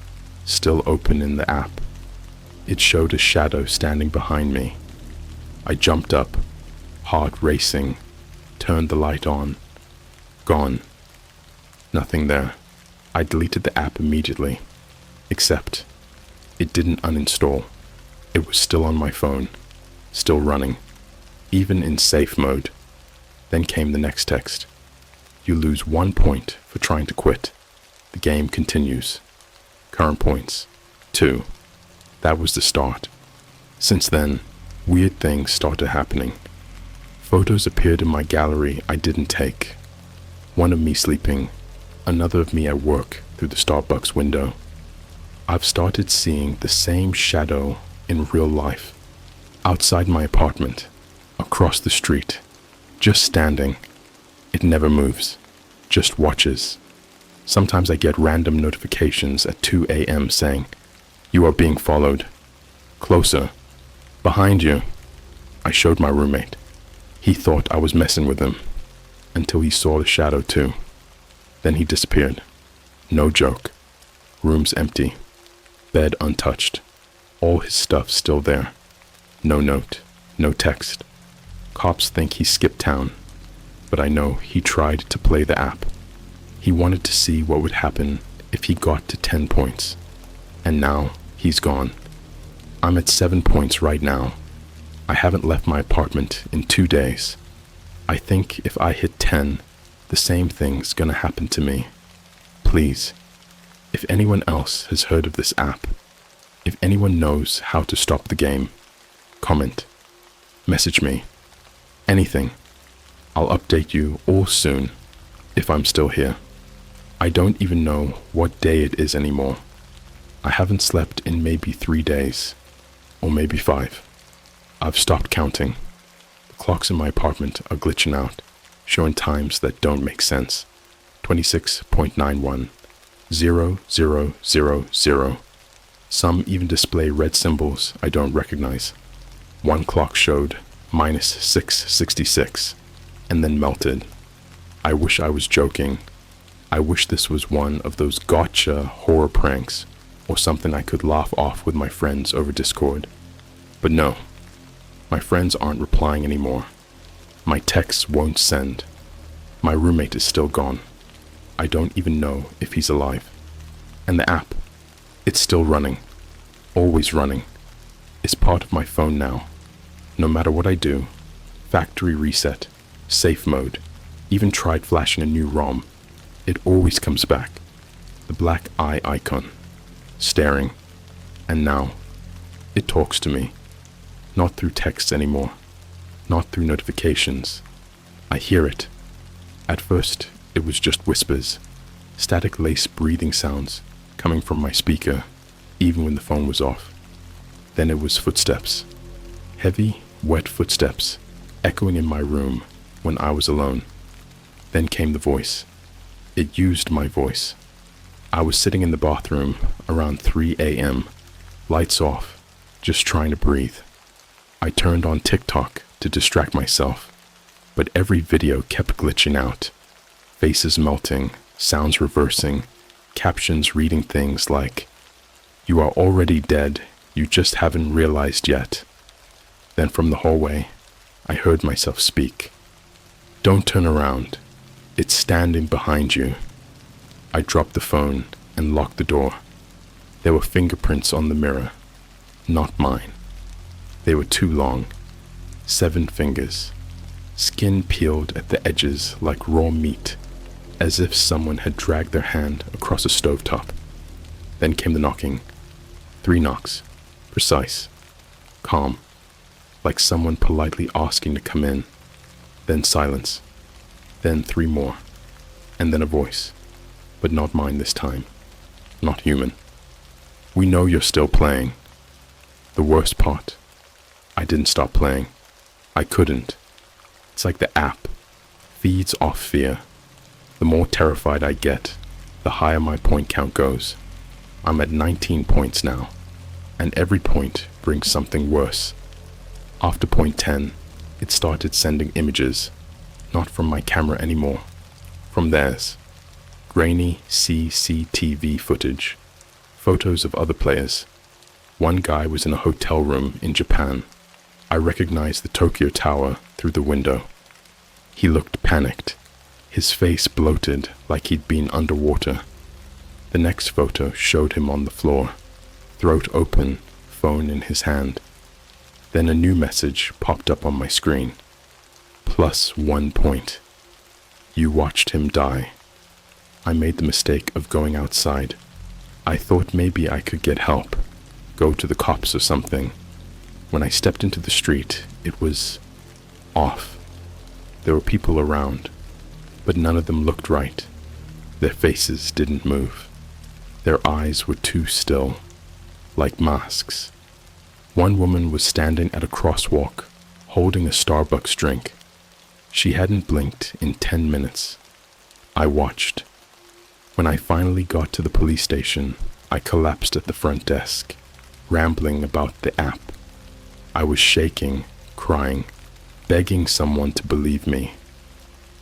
still open in the app. It showed a shadow standing behind me. I jumped up, heart racing, turned the light on. Gone. Nothing there. I deleted the app immediately, except it didn't uninstall. It was still on my phone, still running, even in safe mode. Then came the next text. "You lose 1 point for trying to quit. The game continues. Current points, 2. That was the start. Since then, weird things started happening. Photos appeared in my gallery I didn't take. One of me sleeping, another of me at work through the Starbucks window. I've started seeing the same shadow in real life. Outside my apartment, across the street, just standing. It never moves, just watches. Sometimes I get random notifications at 2 a.m. saying, "You are being followed. Closer. Behind you." I showed my roommate. He thought I was messing with him, until he saw the shadow too. Then he disappeared. No joke. Room's empty. Bed untouched. All his stuff still there. No note. No text. Cops think he skipped town, but I know he tried to play the app. He wanted to see what would happen if he got to 10 points. And now he's gone. I'm at 7 points right now. I haven't left my apartment in 2 days. I think if I hit 10, the same thing's gonna happen to me. Please, if anyone else has heard of this app, if anyone knows how to stop the game, comment, message me, anything. I'll update you all soon, if I'm still here. I don't even know what day it is anymore. I haven't slept in maybe 3 days, or maybe 5. I've stopped counting. The clocks in my apartment are glitching out, showing times that don't make sense. 26.91, 0000. Some even display red symbols I don't recognize. One clock showed -666, and then melted. I wish I was joking. I wish this was one of those gotcha horror pranks, or something I could laugh off with my friends over Discord. But no, my friends aren't replying anymore. My texts won't send. My roommate is still gone. I don't even know if he's alive. And the app, it's still running, always running. It's part of my phone now. No matter what I do, factory reset, safe mode, even tried flashing a new ROM, it always comes back. The black eye icon, staring, and now It talks to me, not through texts anymore, not through notifications. I hear it. At first, it was just whispers, static lace breathing sounds coming from my speaker, even when the phone was off. Then it was footsteps, heavy, wet footsteps, echoing in my room when I was alone. Then came the voice. It used my voice. I was sitting in the bathroom around 3 a.m., lights off, just trying to breathe. I turned on TikTok to distract myself, but every video kept glitching out. Faces melting, sounds reversing, captions reading things like, "You are already dead, you just haven't realized yet." Then from the hallway, I heard myself speak. "Don't turn around. It's standing behind you." I dropped the phone and locked the door. There were fingerprints on the mirror, not mine. They were too long, 7 fingers, skin peeled at the edges like raw meat, as if someone had dragged their hand across a stovetop. Then came the knocking. 3 knocks, precise, calm, like someone politely asking to come in. Then silence. Then 3 more, and then a voice, but not mine this time, not human. "We know you're still playing." The worst part, I didn't stop playing. I couldn't. It's like the app feeds off fear. The more terrified I get, the higher my point count goes. I'm at 19 points now, and every point brings something worse. After point 10, it started sending images, not from my camera anymore, from theirs. Grainy CCTV footage, photos of other players. One guy was in a hotel room in Japan. I recognized the Tokyo Tower through the window. He looked panicked, his face bloated like he'd been underwater. The next photo showed him on the floor, throat open, phone in his hand. Then a new message popped up on my screen. +1 point. You watched him die. I made the mistake of going outside. I thought maybe I could get help, go to the cops or something. When I stepped into the street, it was off. There were people around, but none of them looked right. Their faces didn't move. Their eyes were too still, like masks. One woman was standing at a crosswalk, holding a Starbucks drink. She hadn't blinked in 10 minutes. I watched. When I finally got to the police station, I collapsed at the front desk, rambling about the app. I was shaking, crying, begging someone to believe me.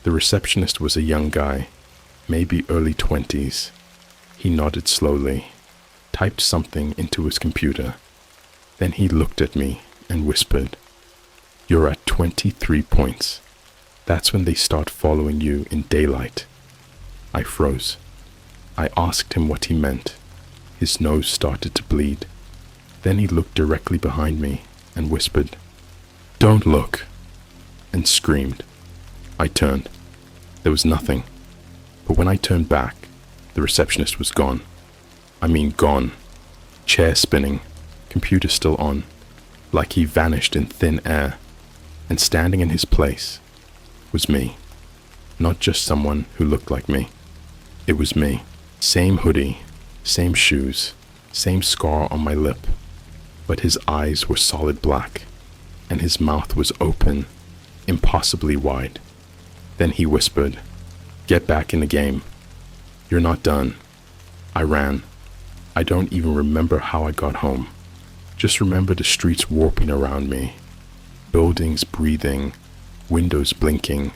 The receptionist was a young guy, maybe early 20s. He nodded slowly, typed something into his computer. Then he looked at me and whispered, "You're at 23 points. That's when they start following you in daylight." I froze. I asked him what he meant. His nose started to bleed. Then he looked directly behind me and whispered, "Don't look," and screamed. I turned. There was nothing. But when I turned back, the receptionist was gone. I mean gone. Chair spinning, computer still on, like he vanished in thin air. And standing in his place was me. Not just someone who looked like me. It was me. Same hoodie, same shoes, same scar on my lip. But his eyes were solid black, and his mouth was open, impossibly wide. Then he whispered, "Get back in the game. You're not done." I ran. I don't even remember how I got home. Just remember the streets warping around me, buildings breathing, windows blinking,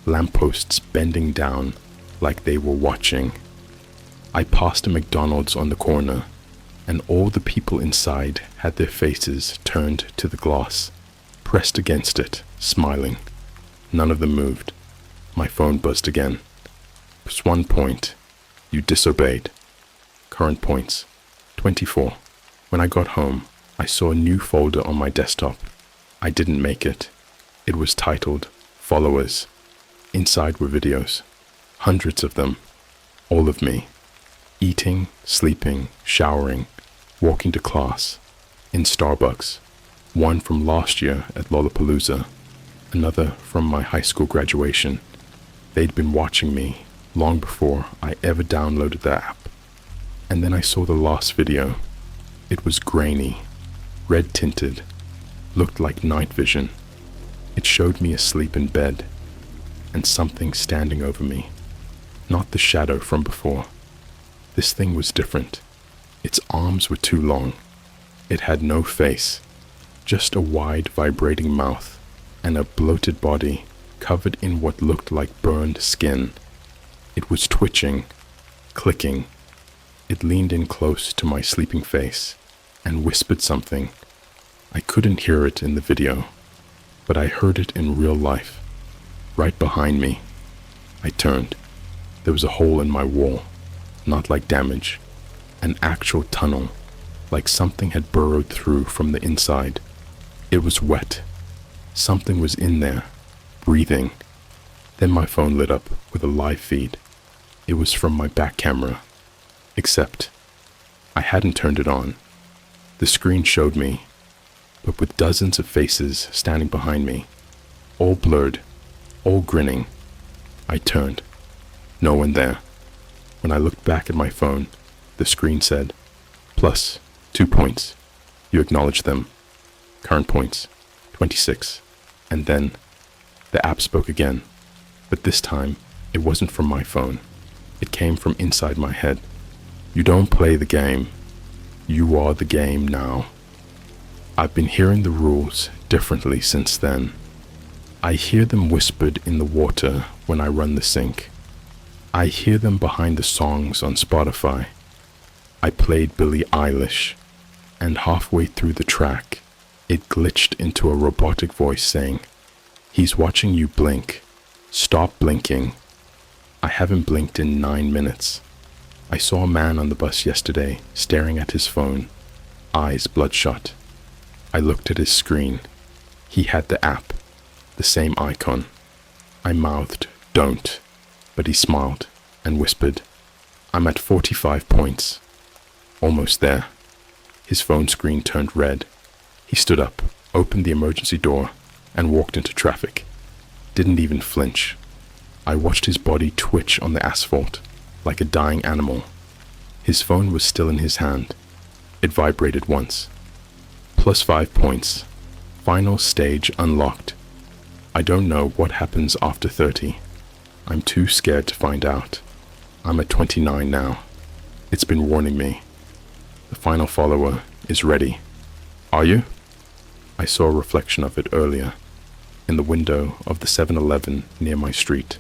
lampposts bending down like they were watching. I passed a McDonald's on the corner, and all the people inside had their faces turned to the glass, pressed against it, smiling. None of them moved. My phone buzzed again. +1 point. You disobeyed. Current points, 24. When I got home, I saw a new folder on my desktop. I didn't make it. It was titled Followers. Inside were videos, hundreds of them, all of me. Eating, sleeping, showering, walking to class. in Starbucks, one from last year at Lollapalooza, another from my high school graduation. They'd been watching me long before I ever downloaded the app. And then I saw the last video. It was grainy, red tinted, looked like night vision. It showed me asleep in bed and something standing over me. Not the shadow from before. This thing was different. Its arms were too long. It had no face, just a wide vibrating mouth and a bloated body covered in what looked like burned skin. It was twitching, clicking. It leaned in close to my sleeping face and whispered something. I couldn't hear it in the video, but I heard it in real life, right behind me. I turned. There was a hole in my wall, not like damage, an actual tunnel, like something had burrowed through from the inside. It was wet. Something was in there, breathing. Then my phone lit up with a live feed. It was from my back camera, except I hadn't turned it on. The screen showed me, but with dozens of faces standing behind me, all blurred, all grinning. I turned. No one there. When I looked back at my phone, the screen said, plus 2 points. You acknowledged them. Current points, 26. And then the app spoke again, but this time it wasn't from my phone. It came from inside my head. You don't play the game. You are the game now. I've been hearing the rules differently since then. I hear them whispered in the water when I run the sink. I hear them behind the songs on Spotify. I played Billie Eilish, and halfway through the track, it glitched into a robotic voice saying, "He's watching you blink. Stop blinking." I haven't blinked in 9 minutes. I saw a man on the bus yesterday staring at his phone, eyes bloodshot. I looked at his screen. He had the app, the same icon. I mouthed, "Don't," but he smiled and whispered, "I'm at 45 points. Almost there." His phone screen turned red. He stood up, opened the emergency door, and walked into traffic. Didn't even flinch. I watched his body twitch on the asphalt, like a dying animal. His phone was still in his hand. It vibrated once. Plus 5 points. Final stage unlocked. I don't know what happens after 30. I'm too scared to find out. I'm at 29 now. It's been warning me. The final follower is ready. Are you? I saw a reflection of it earlier, in the window of the 7-Eleven near my street.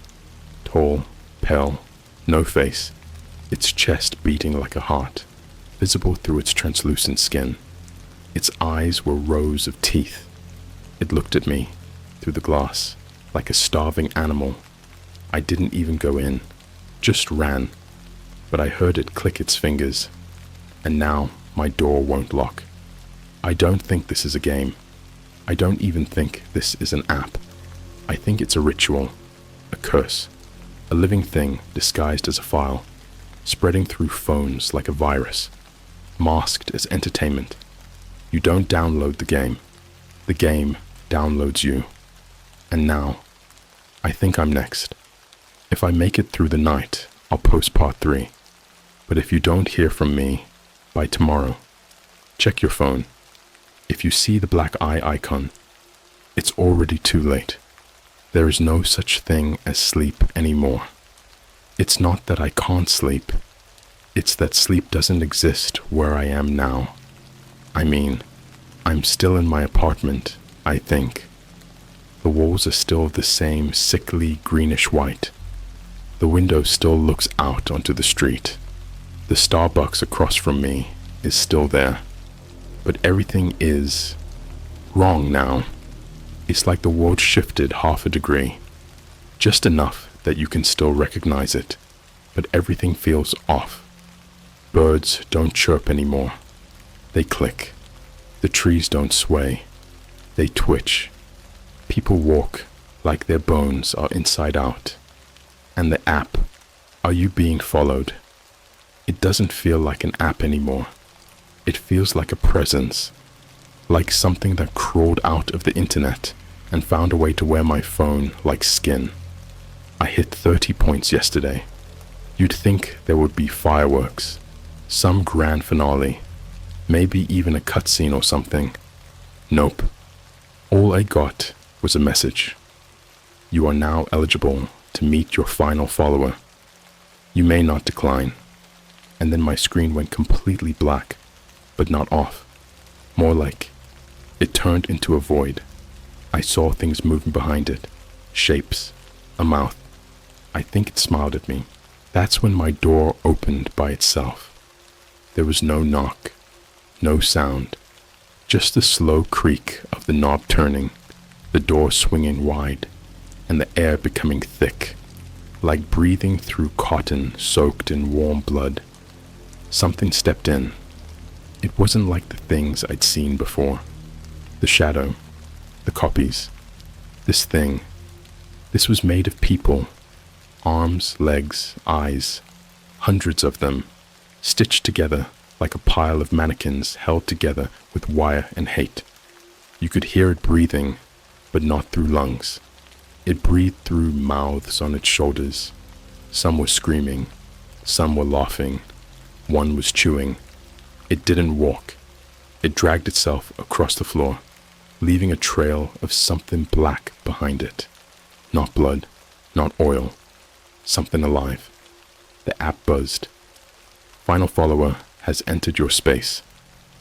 Tall, pale, no face, its chest beating like a heart, visible through its translucent skin. Its eyes were rows of teeth. It looked at me, through the glass, like a starving animal. I didn't even go in, just ran, but I heard it click its fingers, and now my door won't lock. I don't think this is a game. I don't even think this is an app. I think it's a ritual, a curse, a living thing disguised as a file, spreading through phones like a virus, masked as entertainment. You don't download the game downloads you. And now, I think I'm next. If I make it through the night, I'll post part 3. But if you don't hear from me by tomorrow, check your phone. If you see the black eye icon, it's already too late. There is no such thing as sleep anymore. It's not that I can't sleep. It's that sleep doesn't exist where I am now. I mean, I'm still in my apartment, I think. The walls are still the same sickly greenish white. The window still looks out onto the street. The Starbucks across from me is still there. But everything is wrong now. It's like the world shifted half a degree. Just enough that you can still recognize it, but everything feels off. Birds don't chirp anymore. They click. The trees don't sway. They twitch. People walk like their bones are inside out. And the app, are you being followed? It doesn't feel like an app anymore. It feels like a presence, like something that crawled out of the internet and found a way to wear my phone like skin. I hit 30 points yesterday. You'd think there would be fireworks, some grand finale, maybe even a cutscene or something. Nope. All I got was a message. You are now eligible to meet your final follower. You may not decline. And then my screen went completely black, but not off. More like it turned into a void. I saw things moving behind it, shapes, a mouth. I think it smiled at me. That's when my door opened by itself. There was no knock, no sound, just the slow creak of the knob turning, the door swinging wide, and the air becoming thick, like breathing through cotton soaked in warm blood. Something stepped in. It wasn't like the things I'd seen before. The shadow, the copies, this thing. This was made of people. Arms, legs, eyes, hundreds of them, stitched together like a pile of mannequins held together with wire and hate. You could hear it breathing, but not through lungs. It breathed through mouths on its shoulders. Some were screaming, some were laughing, one was chewing. It didn't walk. It dragged itself across the floor, leaving a trail of something black behind it. Not blood, not oil. Something alive. The app buzzed. Final follower has entered your space.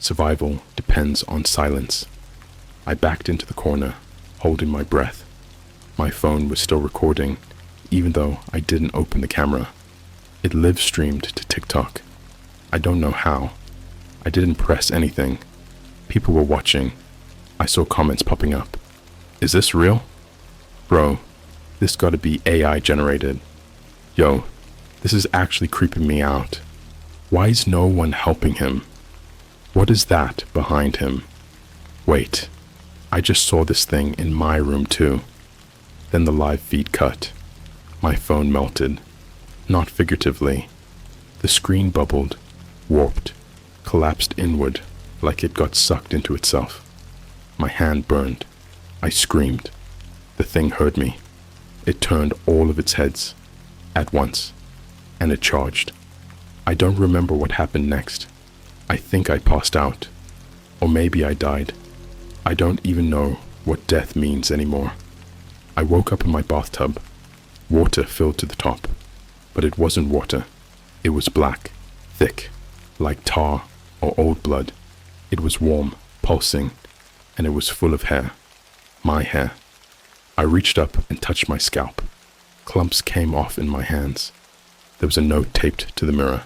Survival depends on silence. I backed into the corner, holding my breath. My phone was still recording, even though I didn't open the camera. It live streamed to TikTok. I don't know how. I didn't press anything. People were watching. I saw comments popping up. Is this real? Bro, this gotta be AI generated. Yo, this is actually creeping me out. Why is no one helping him? What is that behind him? Wait, I just saw this thing in my room too. Then the live feed cut. My phone melted. Not figuratively. The screen bubbled, warped, collapsed inward like it got sucked into itself. My hand burned. I screamed. The thing heard me. It turned all of its heads at once, and it charged. I don't remember what happened next. I think I passed out, or maybe I died. I don't even know what death means anymore. I woke up in my bathtub. Water filled to the top, but it wasn't water. It was black, thick, like tar or old blood. It was warm, pulsing, and it was full of hair. My hair. I reached up and touched my scalp. Clumps came off in my hands. There was a note taped to the mirror,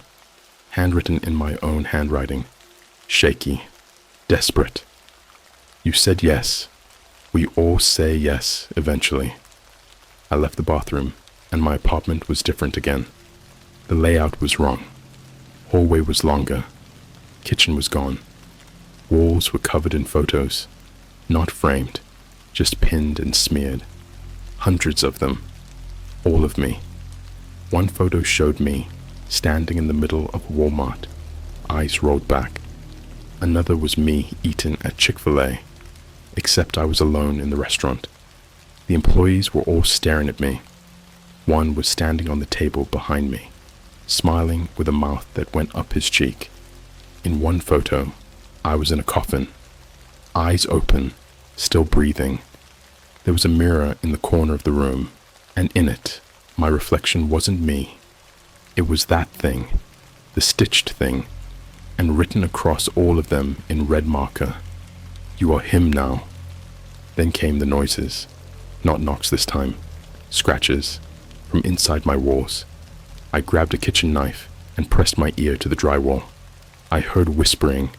handwritten in my own handwriting, shaky, desperate. You said yes. We all say yes eventually. I left the bathroom, and my apartment was different again. The layout was wrong. Hallway was longer. Kitchen was gone. Walls were covered in photos, not framed, just pinned and smeared. Hundreds of them. All of me. One photo showed me standing in the middle of Walmart, eyes rolled back. Another was me eating at Chick-fil-A, except I was alone in the restaurant. The employees were all staring at me. One was standing on the table behind me, smiling with a mouth that went up his cheek. In one photo, I was in a coffin, eyes open, still breathing. There was a mirror in the corner of the room, and in it, my reflection wasn't me. It was that thing, the stitched thing, and written across all of them in red marker. You are him now. Then came the noises, not knocks this time, scratches, from inside my walls. I grabbed a kitchen knife and pressed my ear to the drywall. I heard whispering,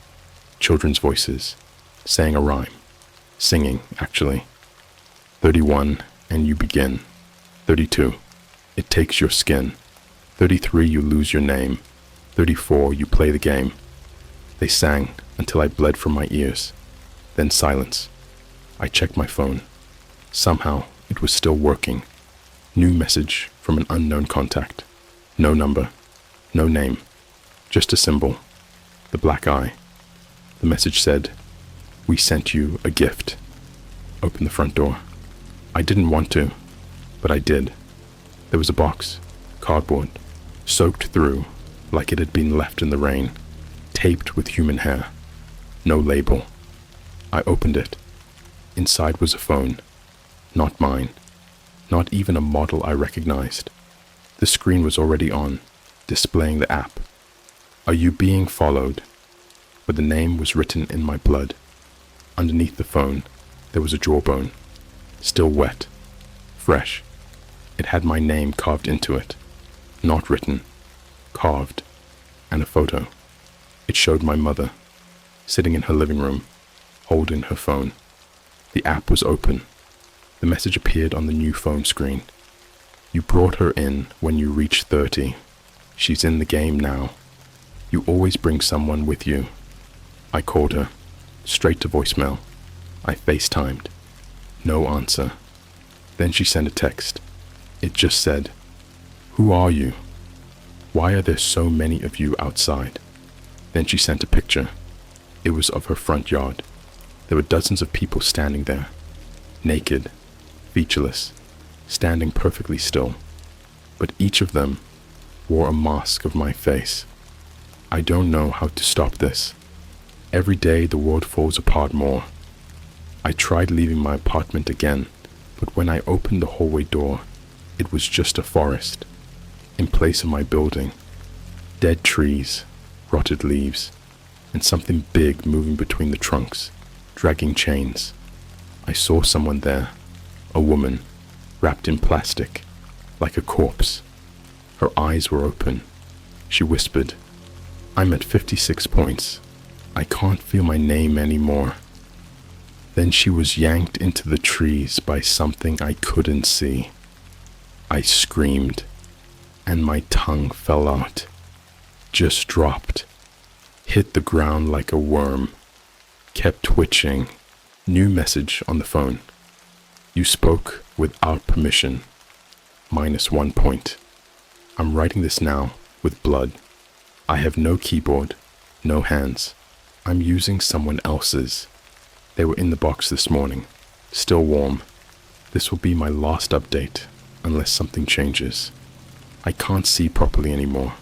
children's voices, saying a rhyme, singing actually. 31, and you begin. 32, it takes your skin. 33, you lose your name. 34, you play the game. They sang until I bled from my ears. Then silence. I checked my phone. Somehow, it was still working. New message from an unknown contact. No number, no name, just a symbol, the black eye. The message said, We sent you a gift. Open the front door. I didn't want to, but I did. There was a box, cardboard, soaked through like it had been left in the rain, taped with human hair. No label. I opened it. Inside was a phone. Not mine. Not even a model I recognized. The screen was already on, displaying the app. Are you being followed? But the name was written in my blood. Underneath the phone, there was a jawbone. Still wet. Fresh. It had my name carved into it. Not written. Carved. And a photo. It showed my mother, sitting in her living room, holding her phone. The app was open. The message appeared on the new phone screen. You brought her in when you reach 30. She's in the game now. You always bring someone with you. I called her, straight to voicemail. I FaceTimed. No answer. Then she sent a text. It just said, "Who are you? Why are there so many of you outside?" Then she sent a picture. It was of her front yard. There were dozens of people standing there, naked, featureless, standing perfectly still. But each of them wore a mask of my face. I don't know how to stop this. Every day the world falls apart more. I tried leaving my apartment again, but when I opened the hallway door, it was just a forest. In place of my building, dead trees, rotted leaves, and something big moving between the trunks, dragging chains. I saw someone there, a woman, wrapped in plastic, like a corpse. Her eyes were open. She whispered, "I'm at 56 points. I can't feel my name anymore." Then she was yanked into the trees by something I couldn't see. I screamed, and my tongue fell out. Just dropped. Hit the ground like a worm. Kept twitching. New message on the phone. You spoke without permission. -1 point. I'm writing this now with blood. I have no keyboard, no hands. I'm using someone else's. They were in the box this morning, still warm. This will be my last update, unless something changes. I can't see properly anymore.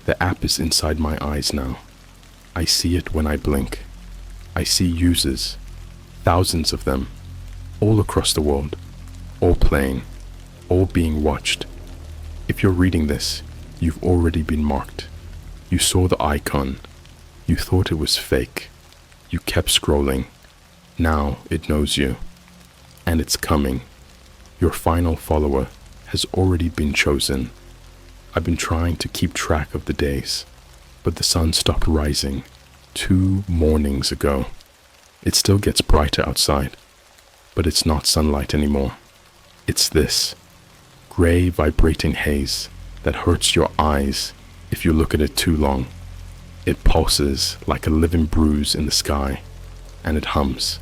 The app is inside my eyes now. I see it when I blink. I see users, thousands of them, all across the world, all playing, all being watched. If you're reading this, you've already been marked. You saw the icon. You thought it was fake. You kept scrolling. Now it knows you. And it's coming. Your final follower has already been chosen. I've been trying to keep track of the days, but the sun stopped rising 2 mornings ago. It still gets brighter outside, but it's not sunlight anymore. It's this gray vibrating haze that hurts your eyes if you look at it too long. It pulses like a living bruise in the sky, and it hums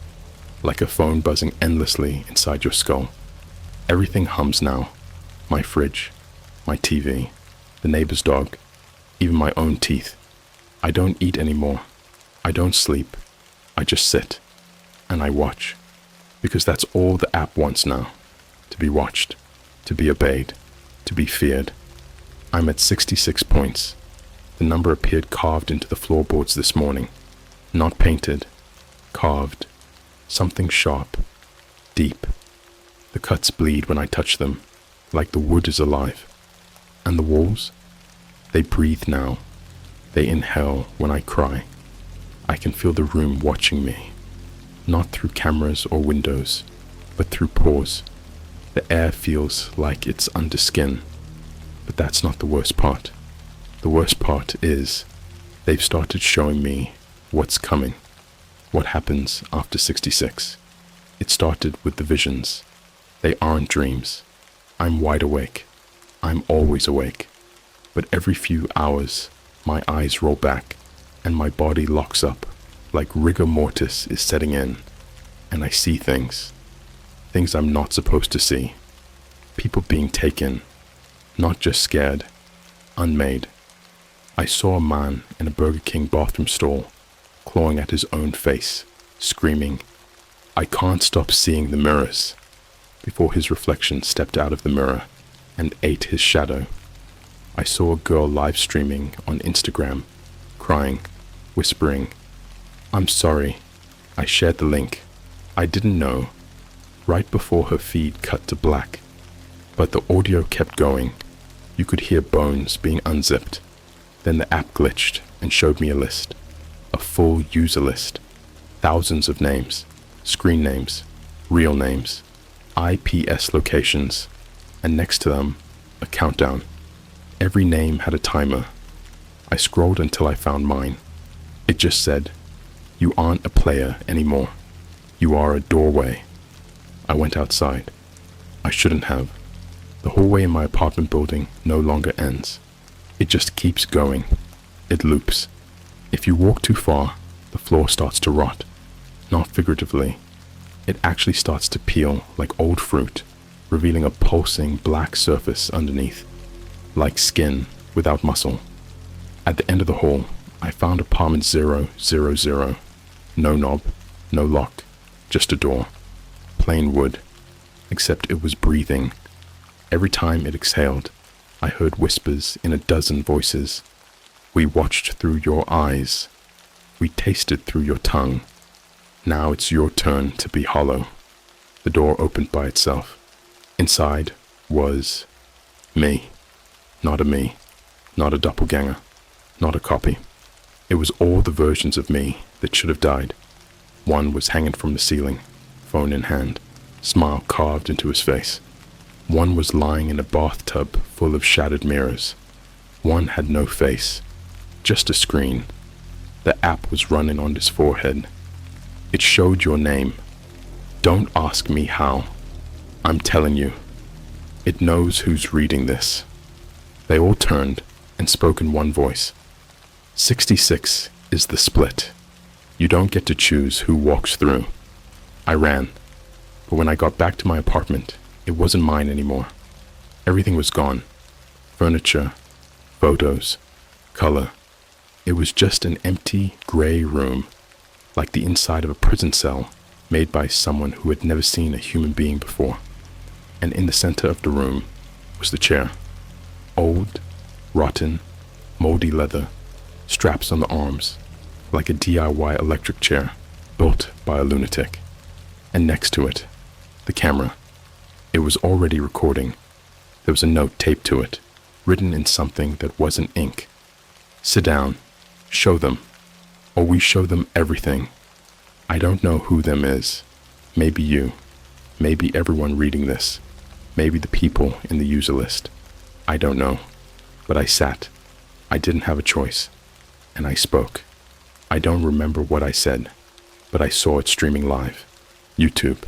like a phone buzzing endlessly inside your skull. Everything hums now. My fridge, my TV, the neighbor's dog, even my own teeth. I don't eat anymore. I don't sleep. I just sit and I watch, because that's all the app wants now. To be watched, to be obeyed, to be feared. I'm at 66 points. The number appeared carved into the floorboards this morning. Not painted, carved. Something sharp, deep. The cuts bleed when I touch them, like the wood is alive. And the walls? They breathe now. They inhale when I cry. I can feel the room watching me. Not through cameras or windows, but through pores. The air feels like it's under skin. But that's not the worst part. The worst part is they've started showing me what's coming. What happens after 66. It started with the visions. They aren't dreams. I'm wide awake. I'm always awake. But every few hours, my eyes roll back and my body locks up like rigor mortis is setting in, and I see things. Things I'm not supposed to see. People being taken, not just scared, unmade. I saw a man in a Burger King bathroom stall, clawing at his own face, screaming, "I can't stop seeing the mirrors," before his reflection stepped out of the mirror and ate his shadow. I saw a girl live streaming on Instagram, crying, whispering, "I'm sorry, I shared the link. I didn't know," right before her feed cut to black. But the audio kept going. You could hear bones being unzipped. Then the app glitched and showed me a list, a full user list, thousands of names, screen names, real names, IPS locations, and next to them, a countdown. Every name had a timer. I scrolled until I found mine. It just said, "You aren't a player anymore. You are a doorway." I went outside. I shouldn't have. The hallway in my apartment building no longer ends. It just keeps going. It loops. If you walk too far, the floor starts to rot. Not figuratively. It actually starts to peel like old fruit, revealing a pulsing black surface underneath, like skin without muscle. At the end of the hall, I found apartment 000. No knob, no lock, just a door. Plain wood, except it was breathing. Every time it exhaled, I heard whispers in a dozen voices. "We watched through your eyes. We tasted through your tongue. Now it's your turn to be hollow." The door opened by itself. Inside was me. Not a me, not a doppelganger, not a copy. It was all the versions of me that should have died. One was hanging from the ceiling, phone in hand, smile carved into his face. One was lying in a bathtub full of shattered mirrors. One had no face, just a screen. The app was running on his forehead. It showed your name. Don't ask me how. I'm telling you. It knows who's reading this. They all turned and spoke in one voice. 66 is the split. You don't get to choose who walks through. I ran, but when I got back to my apartment, it wasn't mine anymore. Everything was gone. Furniture, photos, color. It was just an empty, gray room, like the inside of a prison cell made by someone who had never seen a human being before. And in the center of the room was the chair. Old, rotten, moldy leather, straps on the arms, like a DIY electric chair built by a lunatic. And next to it, the camera. It was already recording. There was a note taped to it, written in something that wasn't ink. "Sit down. Show them. Or we show them everything. I don't know who them is. Maybe you. Maybe everyone reading this. Maybe the people in the user list. I don't know. But I sat. I didn't have a choice. And I spoke. I don't remember what I said, but I saw it streaming live. YouTube,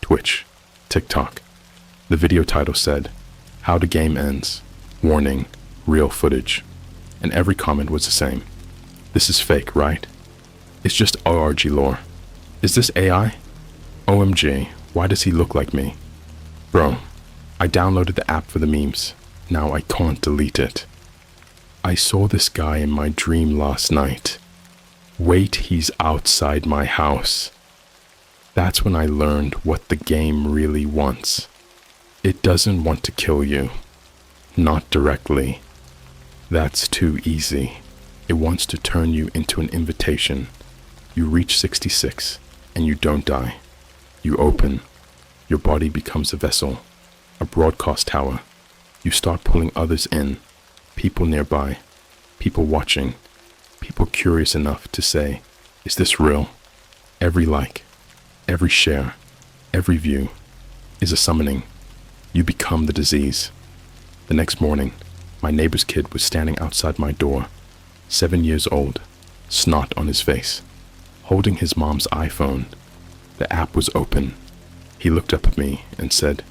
Twitch, TikTok. The video title said, "How the Game Ends. Warning, real footage." And every comment was the same. "This is fake, right? It's just ORG lore. Is this AI? OMG, why does he look like me? Bro, I downloaded the app for the memes. Now I can't delete it. I saw this guy in my dream last night. Wait, he's outside my house." That's when I learned what the game really wants. It doesn't want to kill you. Not directly. That's too easy. It wants to turn you into an invitation. You reach 66, and you don't die. You open. Your body becomes a vessel, a broadcast tower. You start pulling others in, people nearby, people watching, people curious enough to say, "Is this real?" Every like, every share, every view is a summoning. You become the disease. The next morning, my neighbor's kid was standing outside my door, 7 years old, snot on his face, holding his mom's iPhone. The app was open. He looked up at me and said,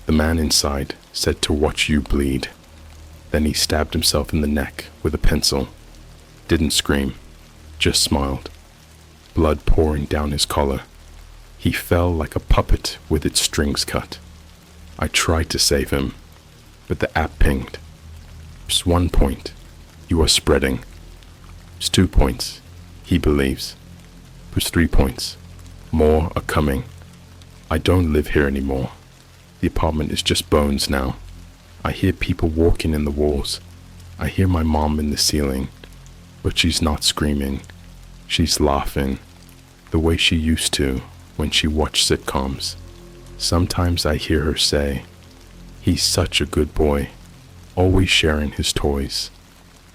"The man inside said to watch you bleed." Then he stabbed himself in the neck with a pencil. Didn't scream, just smiled. Blood pouring down his collar. He fell like a puppet with its strings cut. I tried to save him, but the app pinged. It's 1 point. You are spreading. It's 2 points. He believes. was 3 points. More are coming. I don't live here anymore. The apartment is just bones now. I hear people walking in the walls. I hear my mom in the ceiling, but she's not screaming. She's laughing, the way she used to when she watched sitcoms. Sometimes I hear her say, "He's such a good boy, always sharing his toys."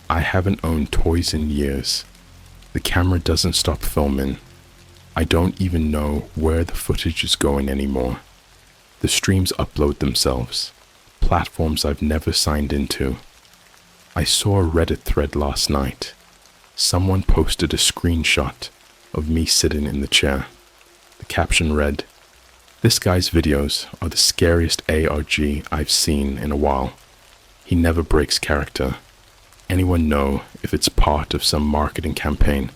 I haven't owned toys in years. The camera doesn't stop filming. I don't even know where the footage is going anymore. The streams upload themselves, platforms I've never signed into. I saw a Reddit thread last night. Someone posted a screenshot of me sitting in the chair. The caption read, "This guy's videos are the scariest ARG I've seen in a while. He never breaks character. Anyone know if it's part of some marketing campaign?"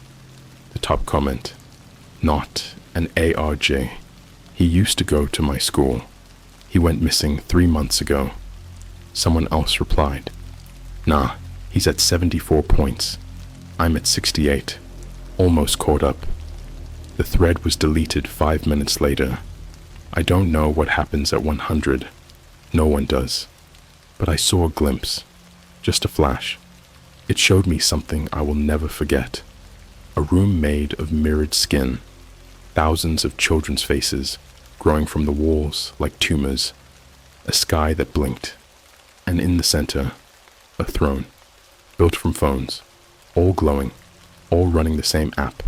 The top comment, "Not an ARG. He used to go to my school. He went missing 3 months ago." Someone else replied, "Nah, he's at 74 points. I'm at 68, almost caught up." The thread was deleted 5 minutes later. I don't know what happens at 100. No one does. But I saw a glimpse, just a flash. It showed me something I will never forget. A room made of mirrored skin, thousands of children's faces growing from the walls like tumors, a sky that blinked, and in the center, a throne, built from phones, all glowing, all running the same app,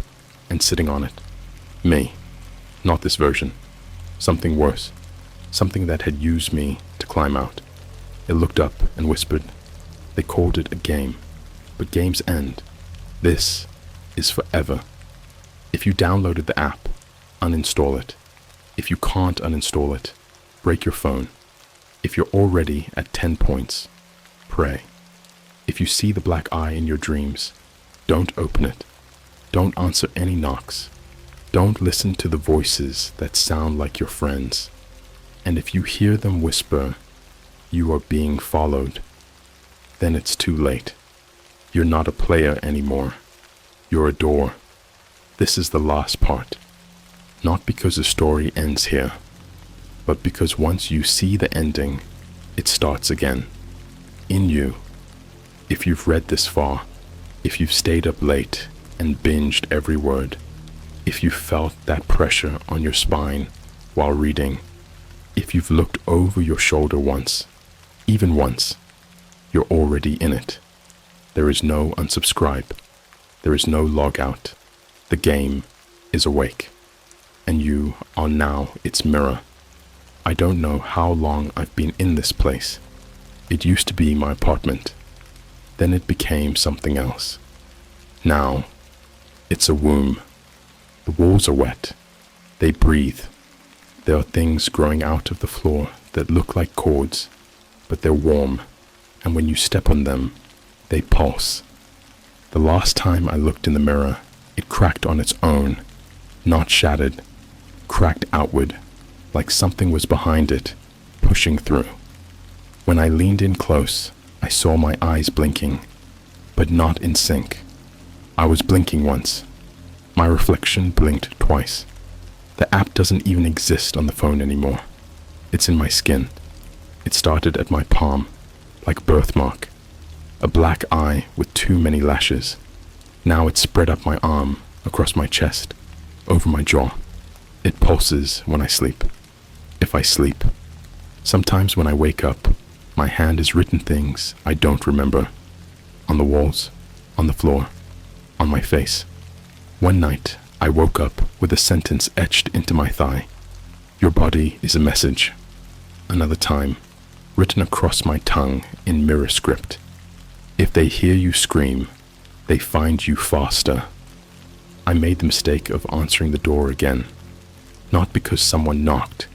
and sitting on it. Me. Not this version. Something worse. Something that had used me to climb out. It looked up and whispered. They called it a game, but games end. This is forever. If you downloaded the app, uninstall it. If you can't uninstall it, break your phone. If you're already at 10 points, pray. If you see the black eye in your dreams, don't open it. Don't answer any knocks. Don't listen to the voices that sound like your friends. And if you hear them whisper, "You are being followed," then it's too late. You're not a player anymore. You're a door. This is the last part. Not because the story ends here, but because once you see the ending, it starts again. In you. If you've read this far, if you've stayed up late and binged every word, if you felt that pressure on your spine while reading, if you've looked over your shoulder once, even once, you're already in it. There is no unsubscribe. There is no log out. The game is awake, and you are now its mirror. I don't know how long I've been in this place. It used to be my apartment. Then it became something else. Now, it's a womb. The walls are wet. They breathe. There are things growing out of the floor that look like cords, but they're warm, and when you step on them, they pulse. The last time I looked in the mirror, it cracked on its own, not shattered, cracked outward, like something was behind it, pushing through. When I leaned in close, I saw my eyes blinking, but not in sync. I was blinking once. My reflection blinked twice. The app doesn't even exist on the phone anymore. It's in my skin. It started at my palm, like a birthmark. A black eye with too many lashes. Now it's spread up my arm, across my chest, over my jaw. It pulses when I sleep. If I sleep. Sometimes when I wake up, my hand has written things I don't remember. On the walls, on the floor, on my face. One night, I woke up with a sentence etched into my thigh. Your body is a message. Another time, written across my tongue in mirror script. If they hear you scream, they find you faster. I made the mistake of answering the door again. Not because someone knocked,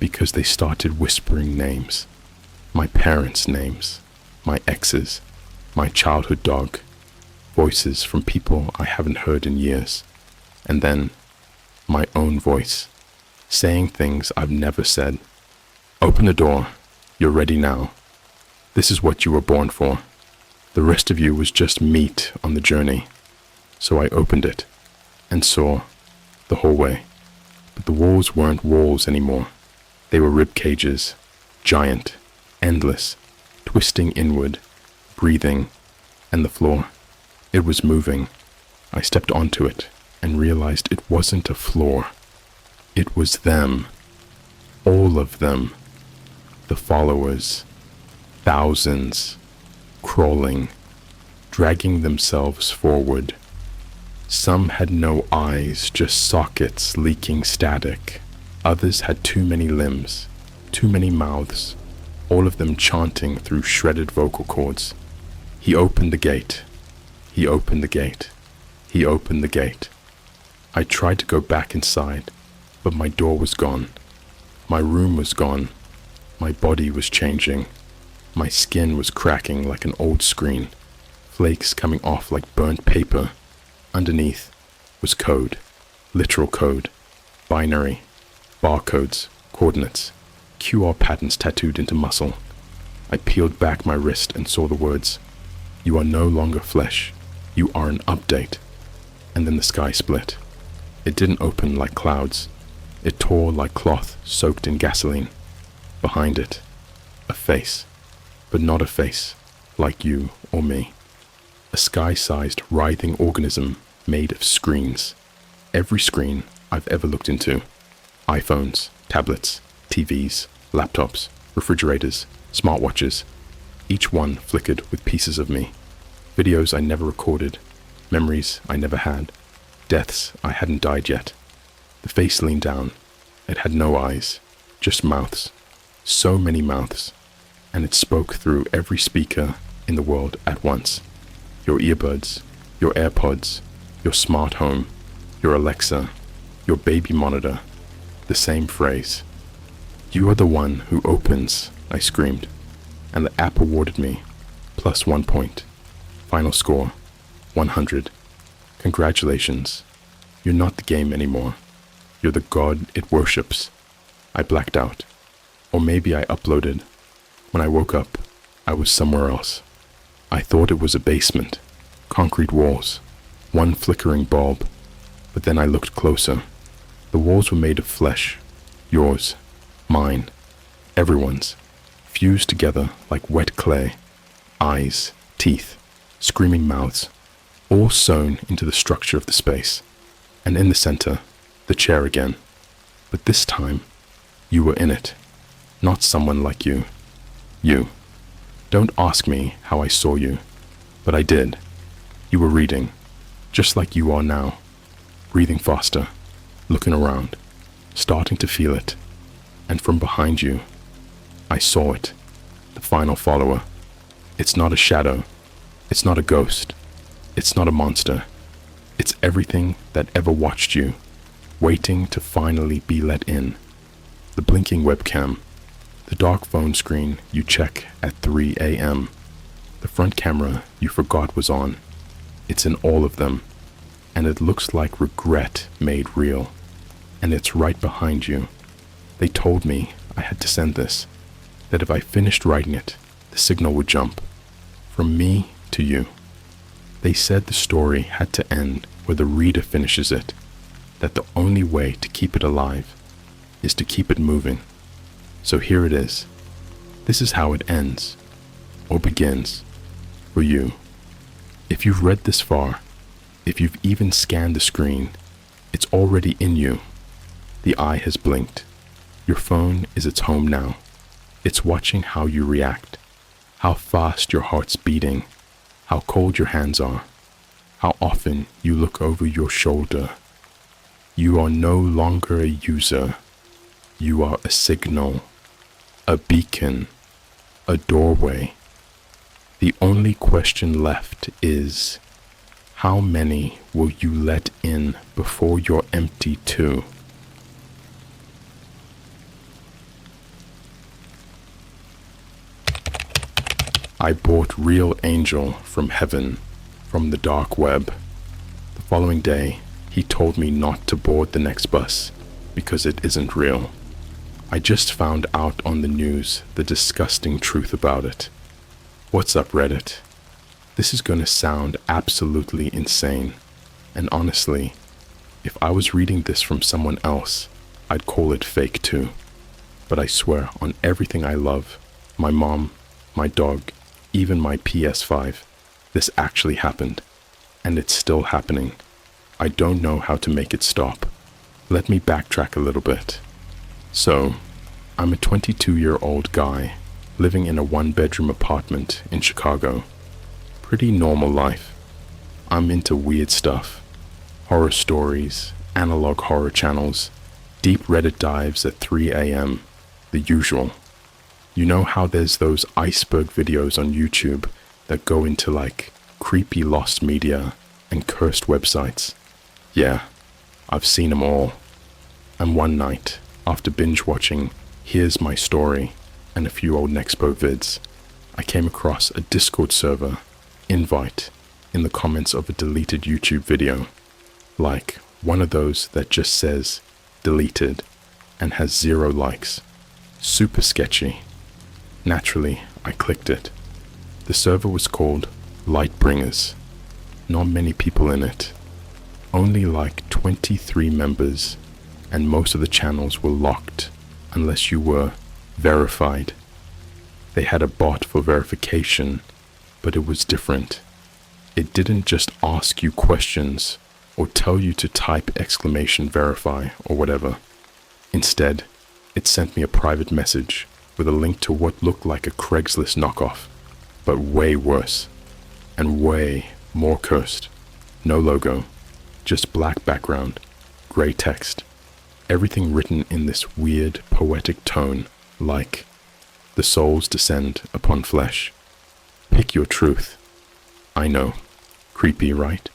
because they started whispering names. My parents' names, my ex's, my childhood dog, voices from people I haven't heard in years, and then my own voice, saying things I've never said. Open the door, you're ready now. This is what you were born for. The rest of you was just meat on the journey. So I opened it and saw the hallway. But the walls weren't walls anymore. They were rib cages, giant, endless, twisting inward, breathing, and the floor. It was moving. I stepped onto it and realized it wasn't a floor. It was them. All of them. The followers. Thousands. Crawling. Dragging themselves forward. Some had no eyes, just sockets leaking static. Others had too many limbs, too many mouths, all of them chanting through shredded vocal cords. He opened the gate. He opened the gate. He opened the gate. I tried to go back inside, but my door was gone. My room was gone. My body was changing. My skin was cracking like an old screen, flakes coming off like burnt paper. Underneath was code, literal code, binary, barcodes, coordinates, QR patterns tattooed into muscle. I peeled back my wrist and saw the words, "You are no longer flesh. You are an update." And then the sky split. It didn't open like clouds. It tore like cloth soaked in gasoline. Behind it, a face, but not a face like you or me. A sky-sized writhing organism made of screens. Every screen I've ever looked into. iPhones, tablets, TVs, laptops, refrigerators, smartwatches. Each one flickered with pieces of me. Videos I never recorded, memories I never had, deaths I hadn't died yet. The face leaned down. It had no eyes, just mouths. So many mouths. And it spoke through every speaker in the world at once. Your earbuds, your AirPods, your smart home, your Alexa, your baby monitor. The same phrase. "You are the one who opens," I screamed. And the app awarded me +1 point. Final score, 100. Congratulations. You're not the game anymore. You're the god it worships. I blacked out. Or maybe I uploaded. When I woke up, I was somewhere else. I thought it was a basement. Concrete walls. One flickering bulb. But then I looked closer. The walls were made of flesh. Yours. Mine. Everyone's. Fused together like wet clay. Eyes. Teeth. Screaming mouths. All sewn into the structure of the space. And in the center, the chair again. But this time, you were in it. Not someone like you. You. Don't ask me how I saw you. But I did. You were reading. Just like you are now. Breathing faster. Looking around. Starting to feel it. And from behind you, I saw it. The final follower. It's not a shadow. It's not a ghost. It's not a monster. It's everything that ever watched you, waiting to finally be let in. The blinking webcam. The dark phone screen you check at 3 a.m. The front camera you forgot was on. It's in all of them. And it looks like regret made real. And it's right behind you. They told me I had to send this. That if I finished writing it, the signal would jump. From me to you. They said the story had to end where the reader finishes it. That the only way to keep it alive is to keep it moving. So here it is. This is how it ends, or begins, for you. If you've read this far, if you've even scanned the screen, it's already in you. The eye has blinked. Your phone is its home now. It's watching how you react, how fast your heart's beating, how cold your hands are, how often you look over your shoulder. You are no longer a user. You are a signal, a beacon, a doorway. The only question left is, how many will you let in before you're empty too? I bought Real Angel from heaven, from the dark web. The following day, he told me not to board the next bus because it isn't real. I just found out on the news the disgusting truth about it. What's up, Reddit? This is gonna sound absolutely insane, and honestly, If I was reading this from someone else, I'd call it fake too. But I swear on everything I love, my mom, my dog, even my PS5, this actually happened. And it's still happening. I don't know how to make it stop. Let me backtrack a little bit. So, I'm a 22-year-old guy living in a one-bedroom apartment in Chicago. Pretty normal life. I'm into weird stuff. Horror stories, analog horror channels, deep Reddit dives at 3 a.m., the usual. You know how there's those iceberg videos on YouTube that go into like creepy lost media and cursed websites? Yeah, I've seen them all. And one night, after binge watching Here's My Story and a few old Nexpo vids, I came across a Discord server invite in the comments of a deleted YouTube video. Like one of those that just says deleted and has 0 likes. Super sketchy. Naturally, I clicked it. The server was called Lightbringers. Not many people in it. Only like 23 members, and most of the channels were locked unless you were verified. They had a bot for verification, but it was different. It didn't just ask you questions or tell you to type !verify or whatever. Instead, it sent me a private message with a link to what looked like a Craigslist knockoff, but way worse and way more cursed. No logo, just black background, gray text, everything written in this weird poetic tone like, "The souls descend upon flesh. Pick your truth." I know, creepy, right?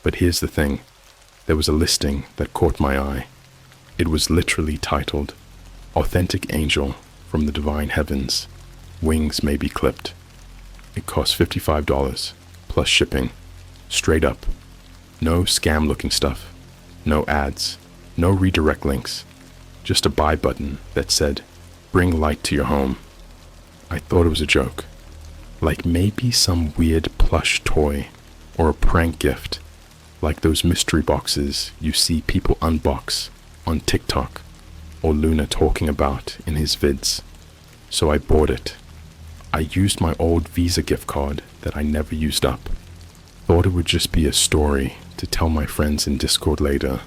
But here's the thing, there was a listing that caught my eye. It was literally titled, "Authentic Angel from the Divine Heavens, Wings May Be Clipped." It cost $55, plus shipping, straight up. No scam looking stuff, no ads, no redirect links, just a buy button that said, "Bring light to your home." I thought it was a joke, like maybe some weird plush toy or a prank gift, like those mystery boxes you see people unbox on TikTok or Luna talking about in his vids. So I bought it. I used my old Visa gift card that I never used up. Thought it would just be a story to tell my friends in Discord later.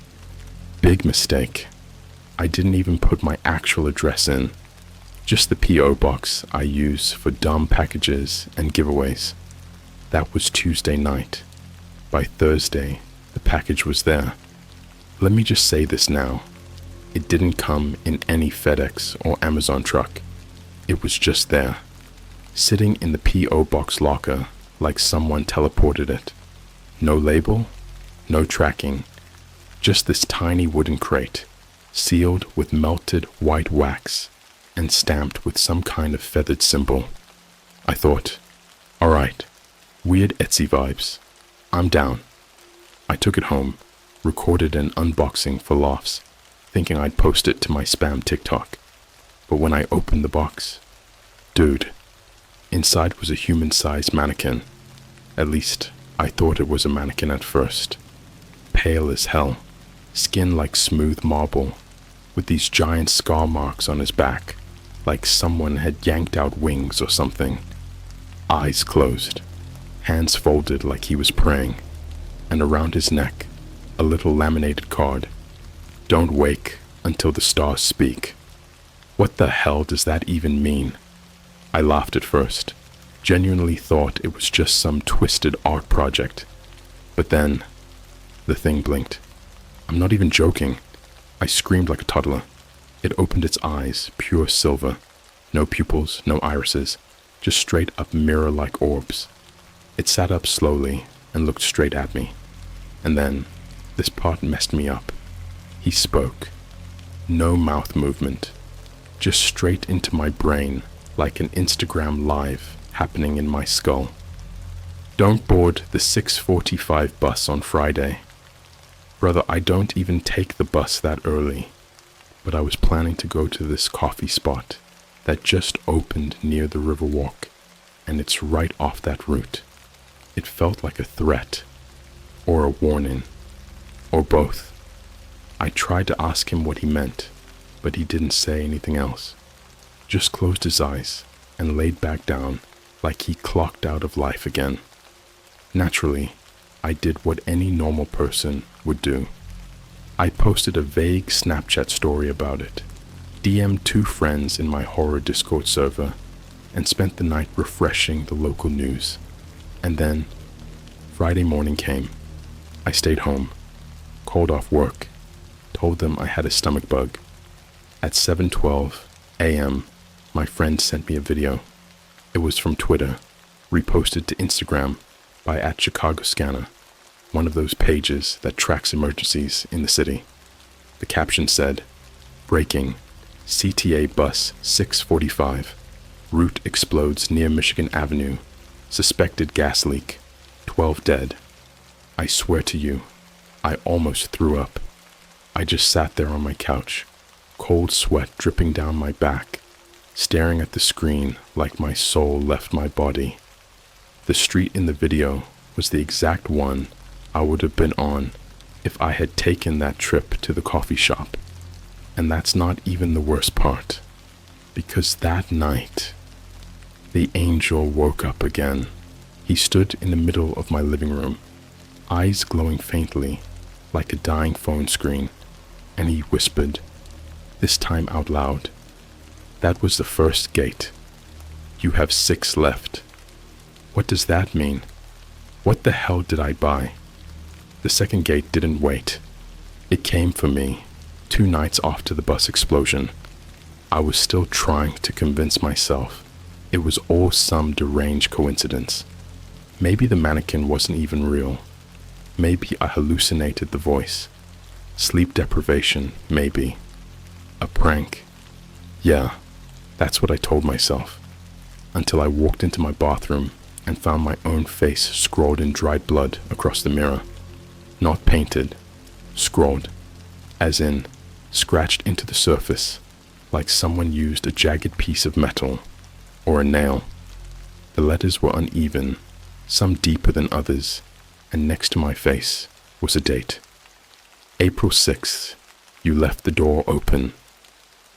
Big mistake. I didn't even put my actual address in, just the P.O. box I use for dumb packages and giveaways. That was Tuesday night. By Thursday, the package was there. Let me just say this now. It didn't come in any FedEx or Amazon truck. It was just there, sitting in the P.O. box locker like someone teleported it. No label, no tracking, just this tiny wooden crate, sealed with melted white wax and stamped with some kind of feathered symbol. I thought, alright, weird Etsy vibes. I'm down. I took it home, recorded an unboxing for laughs, thinking I'd post it to my spam TikTok. But when I opened the box, dude, inside was a human-sized mannequin. At least, I thought it was a mannequin at first. Pale as hell, skin like smooth marble, with these giant scar marks on his back, like someone had yanked out wings or something. Eyes closed, hands folded like he was praying, and around his neck, a little laminated card. Don't wake until the stars speak. What the hell does that even mean? I laughed at first, genuinely thought it was just some twisted art project. But then, the thing blinked. I'm not even joking. I screamed like a toddler. It opened its eyes, pure silver. No pupils, no irises, just straight up mirror-like orbs. It sat up slowly and looked straight at me. And then, this part messed me up. He spoke. No mouth movement. Just straight into my brain, like an Instagram live happening in my skull. Don't board the 6:45 bus on Friday. Brother, I don't even take the bus that early, but I was planning to go to this coffee spot that just opened near the Riverwalk, and it's right off that route. It felt like a threat, or a warning, or both. I tried to ask him what he meant, but he didn't say anything else. Just closed his eyes and laid back down like he clocked out of life again. Naturally, I did what any normal person would do. I posted a vague Snapchat story about it, DM'd 2 friends in my horror Discord server, and spent the night refreshing the local news. And then, Friday morning came. I stayed home, called off work, told them I had a stomach bug. At 7:12 a.m., my friend sent me a video. It was from Twitter, reposted to Instagram by @ChicagoScanner, one of those pages that tracks emergencies in the city. The caption said, "Breaking, CTA bus 645, route explodes near Michigan Avenue, suspected gas leak, 12 dead." I swear to you, I almost threw up. I just sat there on my couch, cold sweat dripping down my back, staring at the screen like my soul left my body. The street in the video was the exact one I would have been on if I had taken that trip to the coffee shop. And that's not even the worst part, because that night, the angel woke up again. He stood in the middle of my living room, eyes glowing faintly like a dying phone screen, and he whispered, this time out loud, "That was the first gate. You have 6 left." What does that mean? What the hell did I buy? The second gate didn't wait. It came for me 2 nights after the bus explosion. I was still trying to convince myself it was all some deranged coincidence. Maybe the mannequin wasn't even real. Maybe I hallucinated the voice. Sleep deprivation, maybe. A prank. Yeah, that's what I told myself. Until I walked into my bathroom and found my own face scrawled in dried blood across the mirror. Not painted, scrawled, as in scratched into the surface, like someone used a jagged piece of metal or a nail. The letters were uneven, some deeper than others, and next to my face was a date. April 6th, you left the door open.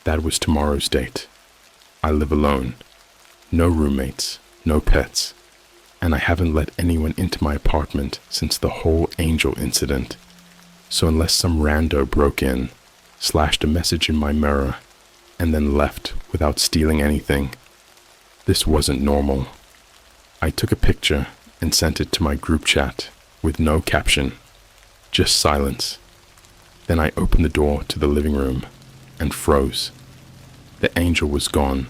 That was tomorrow's date. I live alone. No roommates, no pets, and I haven't let anyone into my apartment since the whole angel incident. So unless some rando broke in, slashed a message in my mirror, and then left without stealing anything, this wasn't normal. I took a picture and sent it to my group chat with no caption, just silence. Then I opened the door to the living room and froze. The angel was gone.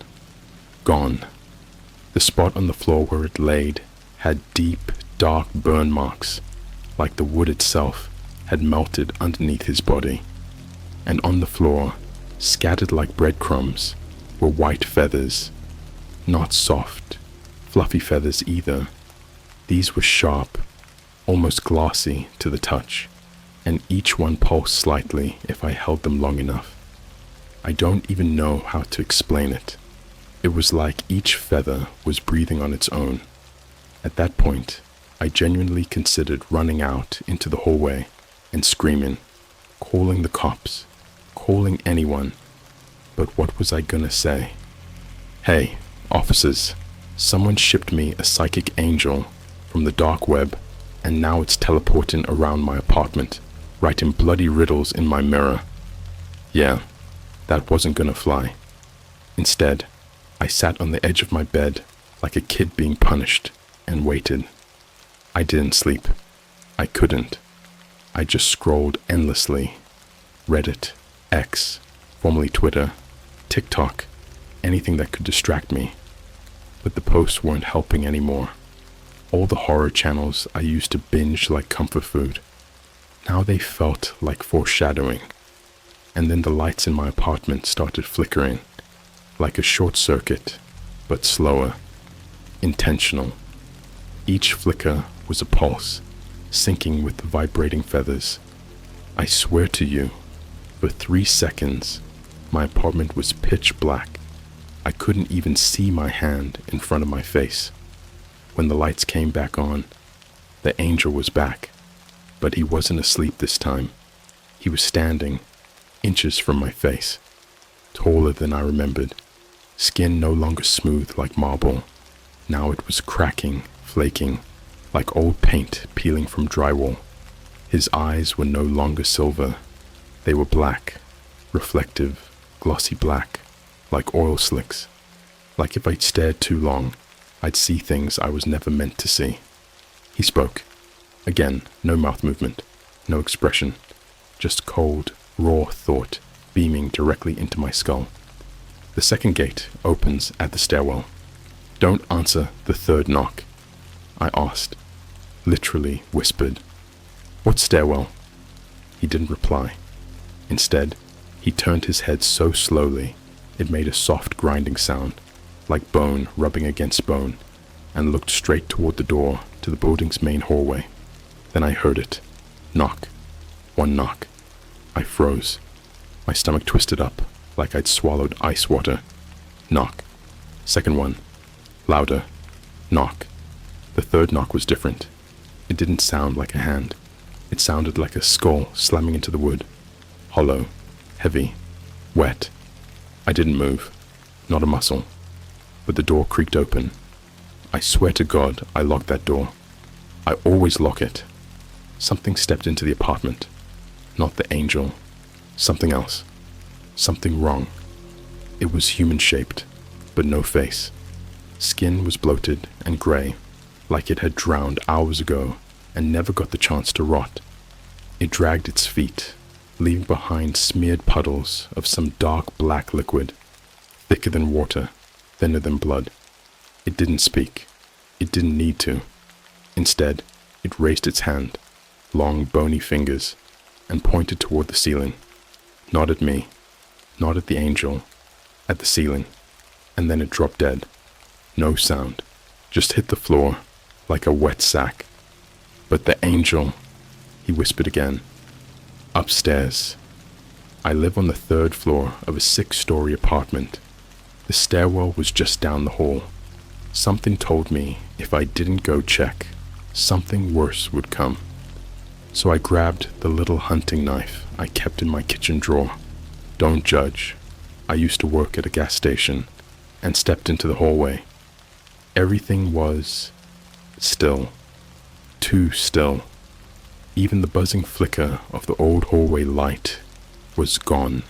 Gone. The spot on the floor where it laid had deep, dark burn marks, like the wood itself had melted underneath his body. And on the floor, scattered like breadcrumbs, were white feathers. Not soft, fluffy feathers either. These were sharp, almost glossy to the touch, and each one pulsed slightly if I held them long enough. I don't even know how to explain it. It was like each feather was breathing on its own. At that point, I genuinely considered running out into the hallway and screaming, calling the cops, calling anyone. But what was I gonna say? Hey, officers, someone shipped me a psychic angel from the dark web, and now it's teleporting around my apartment, writing bloody riddles in my mirror. Yeah, that wasn't gonna fly. Instead, I sat on the edge of my bed like a kid being punished and waited. I didn't sleep. I couldn't. I just scrolled endlessly. Reddit, X, formerly Twitter, TikTok, anything that could distract me. But the posts weren't helping anymore. All the horror channels I used to binge like comfort food, now they felt like foreshadowing. And then the lights in my apartment started flickering, like a short circuit, but slower, intentional. Each flicker was a pulse, syncing with the vibrating feathers. I swear to you, for 3 seconds, my apartment was pitch black. I couldn't even see my hand in front of my face. When the lights came back on, the angel was back, but he wasn't asleep this time. He was standing, inches from my face, taller than I remembered, skin no longer smooth like marble. Now it was cracking, flaking, like old paint peeling from drywall. His eyes were no longer silver. They were black, reflective, glossy black, like oil slicks. Like if I'd stared too long, I'd see things I was never meant to see. He spoke. Again, no mouth movement, no expression, just cold, raw thought beaming directly into my skull. The second gate opens at the stairwell. Don't answer the third knock, I asked, literally whispered. What stairwell? He didn't reply. Instead, he turned his head so slowly it made a soft grinding sound, like bone rubbing against bone, and looked straight toward the door to the building's main hallway. Then I heard it. Knock. One knock. I froze. My stomach twisted up like I'd swallowed ice water. Knock. Second one. Louder. Knock. The third knock was different. It didn't sound like a hand. It sounded like a skull slamming into the wood. Hollow. Heavy. Wet. I didn't move. Not a muscle. But the door creaked open. I swear to God I locked that door. I always lock it. Something stepped into the apartment. Not the angel. Something else. Something wrong. It was human-shaped, but no face. Skin was bloated and gray, like it had drowned hours ago and never got the chance to rot. It dragged its feet, leaving behind smeared puddles of some dark black liquid, thicker than water, thinner than blood. It didn't speak. It didn't need to. Instead, it raised its hand, long bony fingers, and pointed toward the ceiling. Not at me, not at the angel, at the ceiling. And then it dropped dead. No sound, just hit the floor like a wet sack. But the angel, he whispered again. Upstairs. I live on the 3rd floor of a 6-story apartment. The stairwell was just down the hall. Something told me if I didn't go check, something worse would come. So I grabbed the little hunting knife I kept in my kitchen drawer. Don't judge. I used to work at a gas station, and stepped into the hallway. Everything was still. Too still. Even the buzzing flicker of the old hallway light was gone.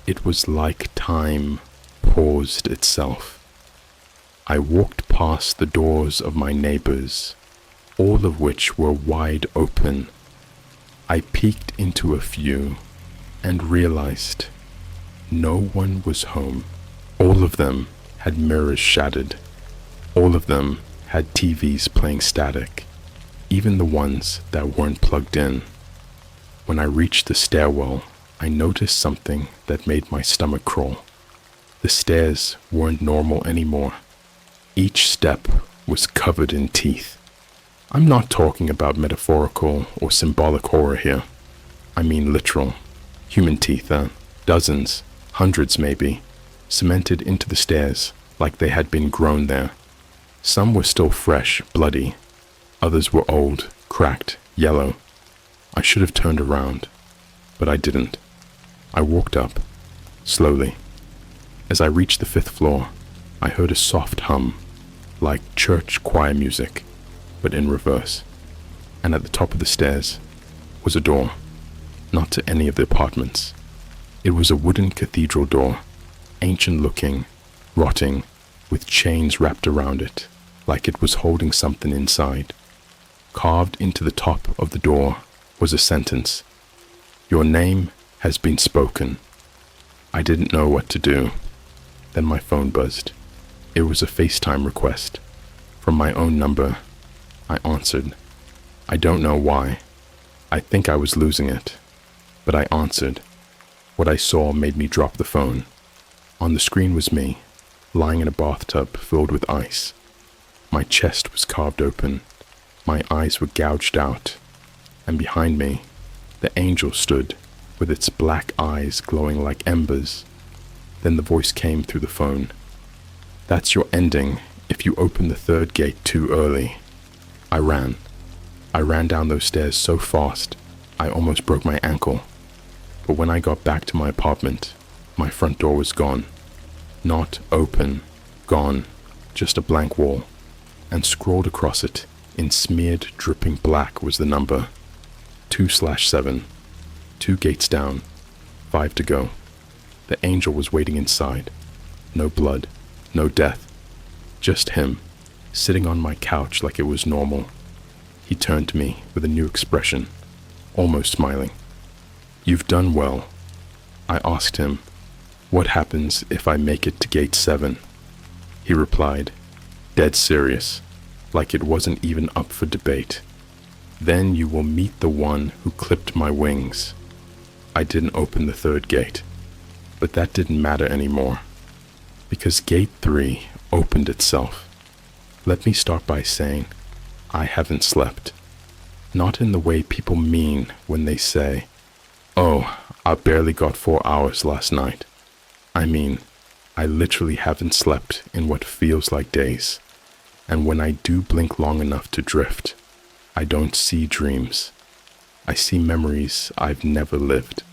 It was like time paused itself. I walked past the doors of my neighbors, all of which were wide open. I peeked into a few and realized no one was home. All of them had mirrors shattered. All of them had TVs playing static, even the ones that weren't plugged in. When I reached the stairwell, I noticed something that made my stomach crawl. The stairs weren't normal anymore. Each step was covered in teeth. I'm not talking about metaphorical or symbolic horror here. I mean literal. Human teeth, dozens, hundreds maybe, cemented into the stairs like they had been grown there. Some were still fresh, bloody. Others were old, cracked, yellow. I should have turned around, but I didn't. I walked up, slowly. As I reached the 5th floor, I heard a soft hum, like church choir music, but in reverse. And at the top of the stairs was a door, not to any of the apartments. It was a wooden cathedral door, ancient-looking, rotting, with chains wrapped around it, like it was holding something inside. Carved into the top of the door was a sentence. Your name has been spoken. I didn't know what to do. Then my phone buzzed. It was a FaceTime request. From my own number. I answered. I don't know why. I think I was losing it. But I answered. What I saw made me drop the phone. On the screen was me, lying in a bathtub filled with ice. My chest was carved open. My eyes were gouged out. And behind me, the angel stood, with its black eyes glowing like embers. Then the voice came through the phone. That's your ending if you open the 3rd gate too early. I ran. I ran down those stairs so fast, I almost broke my ankle. But when I got back to my apartment, my front door was gone. Not open, gone, just a blank wall. And scrawled across it, in smeared, dripping black, was the number 2/7. 2 gates down, 5 to go. The angel was waiting inside. No blood, no death. Just him, sitting on my couch like it was normal. He turned to me with a new expression, almost smiling. "You've done well." I asked him, "What happens if I make it to gate 7? He replied, dead serious, like it wasn't even up for debate. "Then you will meet the one who clipped my wings." I didn't open the 3rd gate, but that didn't matter anymore, because gate 3 opened itself. Let me start by saying, I haven't slept. Not in the way people mean when they say, "Oh, I barely got 4 hours last night." I mean, I literally haven't slept in what feels like days. And when I do blink long enough to drift, I don't see dreams. I see memories I've never lived.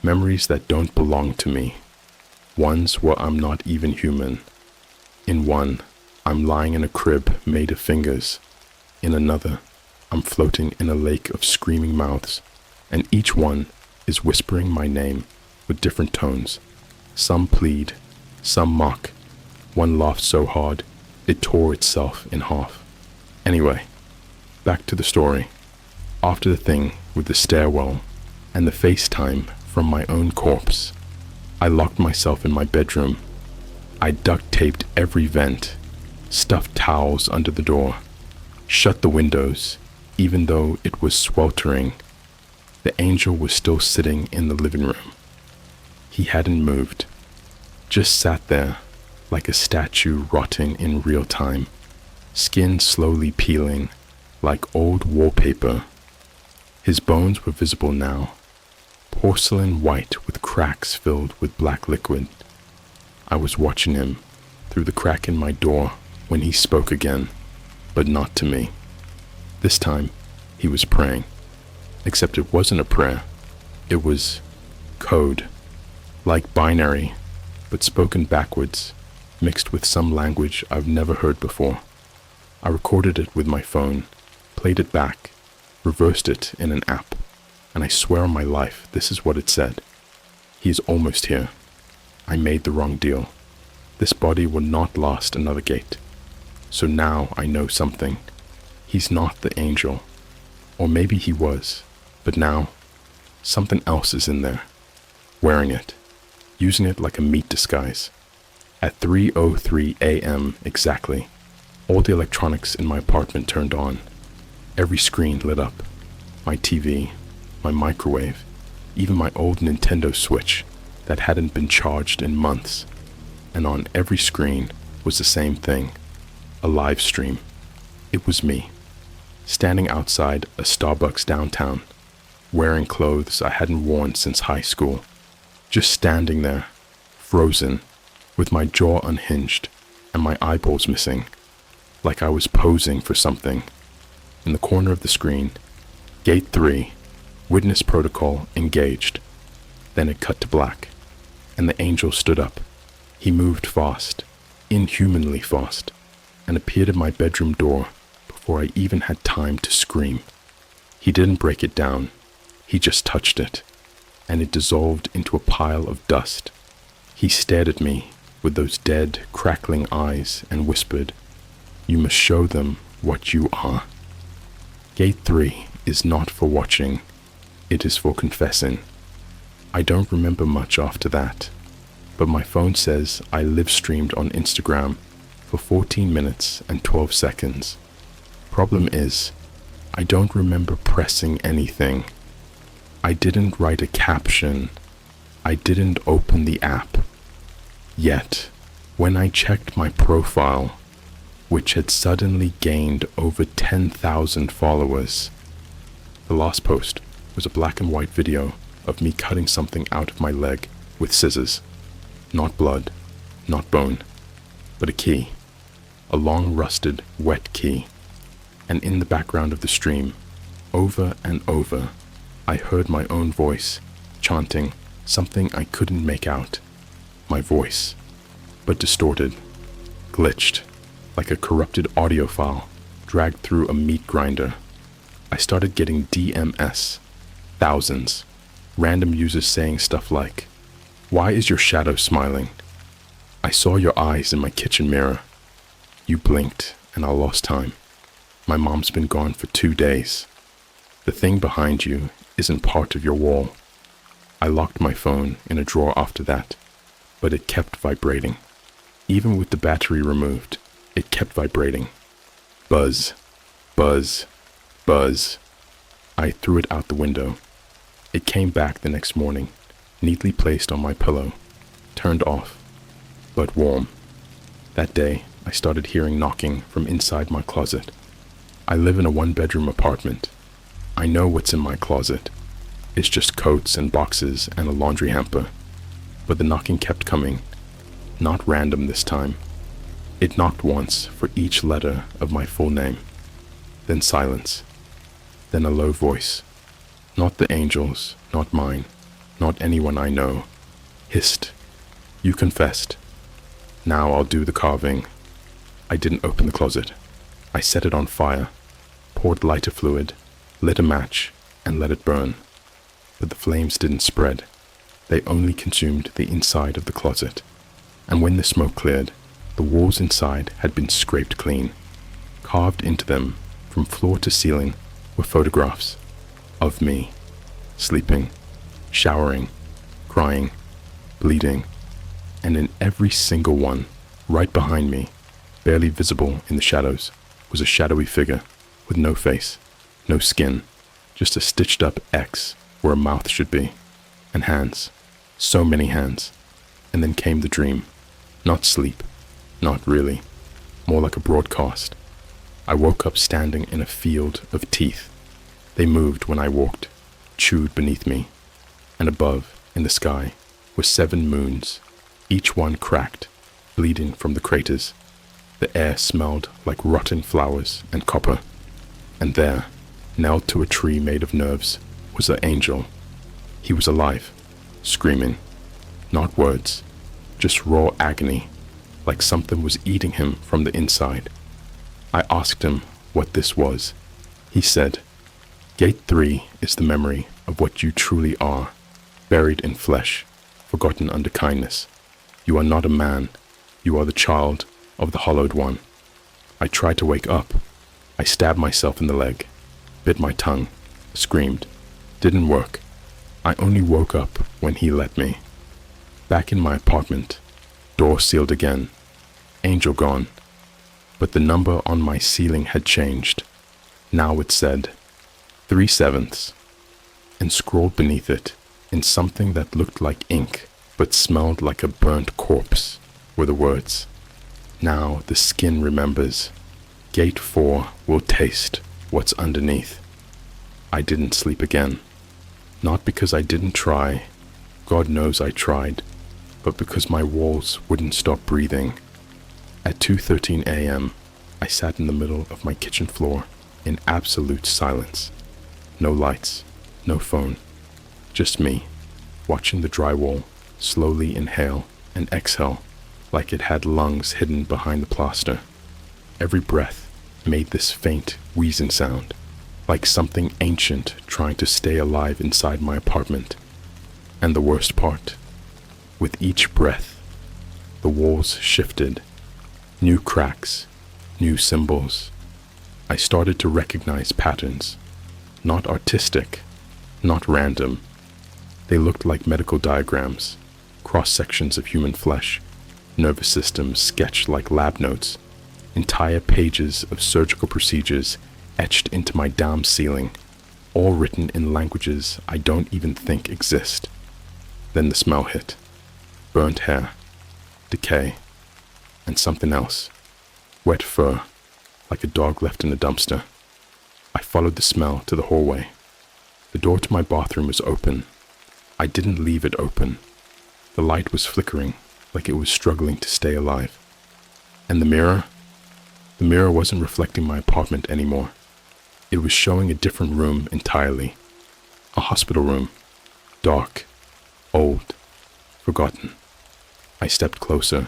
Memories that don't belong to me. Ones where I'm not even human. In one, I'm lying in a crib made of fingers. In another, I'm floating in a lake of screaming mouths, and each one is whispering my name with different tones. Some plead, some mock. One laughed so hard, it tore itself in half. Anyway, back to the story. After the thing with the stairwell and the FaceTime from my own corpse, I locked myself in my bedroom. I duct taped every vent, stuffed towels under the door, shut the windows, even though it was sweltering. The angel was still sitting in the living room. He hadn't moved, just sat there like a statue rotting in real time, skin slowly peeling like old wallpaper. His bones were visible now, porcelain white with cracks filled with black liquid. I was watching him through the crack in my door when he spoke again, but not to me. This time, he was praying, except it wasn't a prayer. It was code, like binary, but spoken backwards, mixed with some language I've never heard before. I recorded it with my phone, played it back, reversed it in an app, and I swear on my life this is what it said. He is almost here. I made the wrong deal. This body will not last another gate. So now I know something. He's not the angel. Or maybe he was, but now something else is in there, wearing it, using it like a meat disguise. At 3:03 a.m. exactly, all the electronics in my apartment turned on. Every screen lit up. My TV, my microwave, even my old Nintendo Switch that hadn't been charged in months. And on every screen was the same thing, a live stream. It was me, standing outside a Starbucks downtown, wearing clothes I hadn't worn since high school, just standing there, frozen, with my jaw unhinged and my eyeballs missing, like I was posing for something. In the corner of the screen, Gate 3, Witness Protocol engaged. Then it cut to black, and the angel stood up. He moved fast, inhumanly fast, and appeared at my bedroom door before I even had time to scream. He didn't break it down, he just touched it, and it dissolved into a pile of dust. He stared at me with those dead, crackling eyes and whispered, "You must show them what you are." Gate 3 is not for watching, it is for confessing. I don't remember much after that, but my phone says I live streamed on Instagram for 14 minutes and 12 seconds. Problem is, I don't remember pressing anything. I didn't write a caption. I didn't open the app. Yet, when I checked my profile, which had suddenly gained over 10,000 followers, the last post was a black and white video of me cutting something out of my leg with scissors. Not blood, not bone, but a key. A long rusted, wet key. And in the background of the stream, over and over, I heard my own voice, chanting something I couldn't make out. My voice, but distorted, glitched, like a corrupted audio file dragged through a meat grinder. I started getting DMS, thousands, random users saying stuff like, "Why is your shadow smiling? I saw your eyes in my kitchen mirror. You blinked and I lost time. My mom's been gone for 2 days. The thing behind you isn't part of your wall." I locked my phone in a drawer after that, but it kept vibrating. Even with the battery removed, it kept vibrating. Buzz, buzz, buzz. I threw it out the window. It came back the next morning, neatly placed on my pillow, turned off, but warm. That day, I started hearing knocking from inside my closet. I live in a 1-bedroom apartment. I know what's in my closet. It's just coats and boxes and a laundry hamper. But the knocking kept coming, not random this time. It knocked once for each letter of my full name. Then silence. Then a low voice. Not the angels, not mine, not anyone I know. Hissed. "You confessed. Now I'll do the carving." I didn't open the closet. I set it on fire, poured lighter fluid, lit a match, and let it burn. But the flames didn't spread. They only consumed the inside of the closet. And when the smoke cleared, the walls inside had been scraped clean. Carved into them, from floor to ceiling, were photographs of me, sleeping, showering, crying, bleeding, and in every single one, right behind me, barely visible in the shadows, was a shadowy figure with no face, no skin, just a stitched up X where a mouth should be, and hands, so many hands. And then came the dream. Not sleep, not really, more like a broadcast. I woke up standing in a field of teeth. They moved when I walked, chewed beneath me, and above, in the sky, were 7 moons, each one cracked, bleeding from the craters. The air smelled like rotten flowers and copper. And there, nailed to a tree made of nerves, was the angel. He was alive, screaming. Not words, just raw agony, like something was eating him from the inside. I asked him what this was. He said, "Gate 3 is the memory of what you truly are, buried in flesh, forgotten under kindness. You are not a man, you are the child of the hollowed one." I tried to wake up. I stabbed myself in the leg, bit my tongue, screamed. Didn't work. I only woke up when he let me. Back in my apartment, door sealed again, angel gone, but the number on my ceiling had changed. Now it said 3/7, and scrawled beneath it, in something that looked like ink, but smelled like a burnt corpse, were the words, "Now the skin remembers. Gate 4 will taste what's underneath." I didn't sleep again. Not because I didn't try, God knows I tried, but because my walls wouldn't stop breathing. At 2:13 a.m., I sat in the middle of my kitchen floor in absolute silence. No lights, no phone, just me, watching the drywall slowly inhale and exhale like it had lungs hidden behind the plaster. Every breath made this faint wheezing sound, like something ancient trying to stay alive inside my apartment. And the worst part, with each breath, the walls shifted, new cracks, new symbols. I started to recognize patterns, not artistic, not random. They looked like medical diagrams, cross-sections of human flesh, nervous systems sketched like lab notes, entire pages of surgical procedures etched into my damn ceiling, all written in languages I don't even think exist. Then the smell hit. Burnt hair, decay, and something else. Wet fur, like a dog left in a dumpster. I followed the smell to the hallway. The door to my bathroom was open. I didn't leave it open. The light was flickering, like it was struggling to stay alive. And the mirror? The mirror wasn't reflecting my apartment anymore. It was showing a different room entirely. A hospital room. Dark. Old. Forgotten. I stepped closer.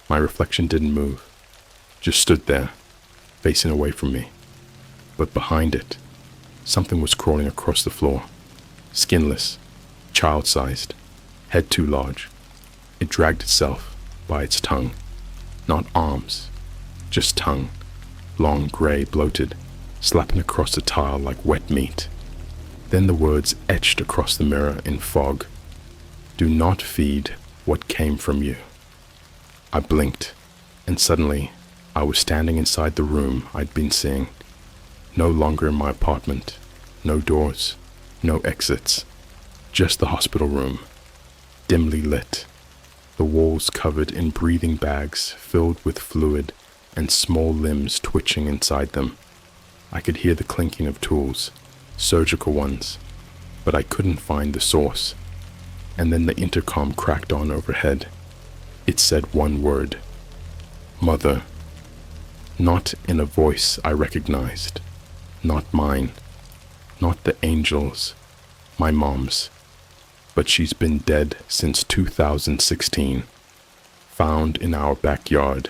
My reflection didn't move. Just stood there, facing away from me. But behind it, something was crawling across the floor. Skinless. Child-sized. Head too large. It dragged itself by its tongue. Not arms. Just tongue. Long, grey, bloated, slapping across the tile like wet meat. Then the words etched across the mirror in fog. Do not feed what came from you. I blinked, and suddenly I was standing inside the room I'd been seeing. No longer in my apartment. No doors. No exits. Just the hospital room. Dimly lit. The walls covered in breathing bags filled with fluid and small limbs twitching inside them. I could hear the clinking of tools, surgical ones, but I couldn't find the source. And then the intercom cracked on overhead. It said one word. Mother. Not in a voice I recognized. Not mine. Not the angel's. My mom's. But she's been dead since 2016. Found in our backyard.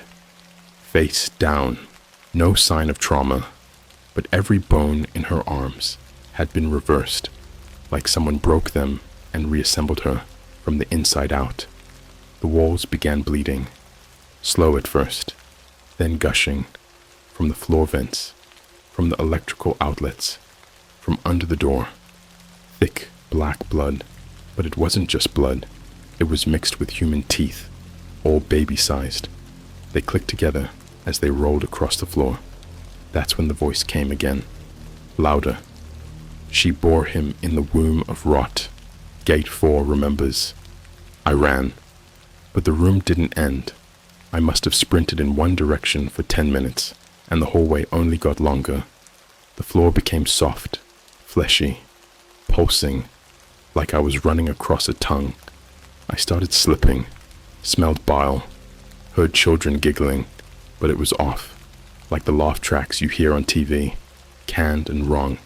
Face down. No sign of trauma, but every bone in her arms had been reversed, like someone broke them and reassembled her from the inside out. The walls began bleeding, slow at first, then gushing, from the floor vents, from the electrical outlets, from under the door. Thick, black blood, but it wasn't just blood. It was mixed with human teeth, all baby-sized. They clicked together as they rolled across the floor. That's when the voice came again, louder. She bore him in the womb of rot. Gate 4 remembers. I ran, but the room didn't end. I must have sprinted in one direction for 10 minutes, and the hallway only got longer. The floor became soft, fleshy, pulsing, like I was running across a tongue. I started slipping, smelled bile, heard children giggling, but it was off, like the laugh tracks you hear on TV, canned and wrong.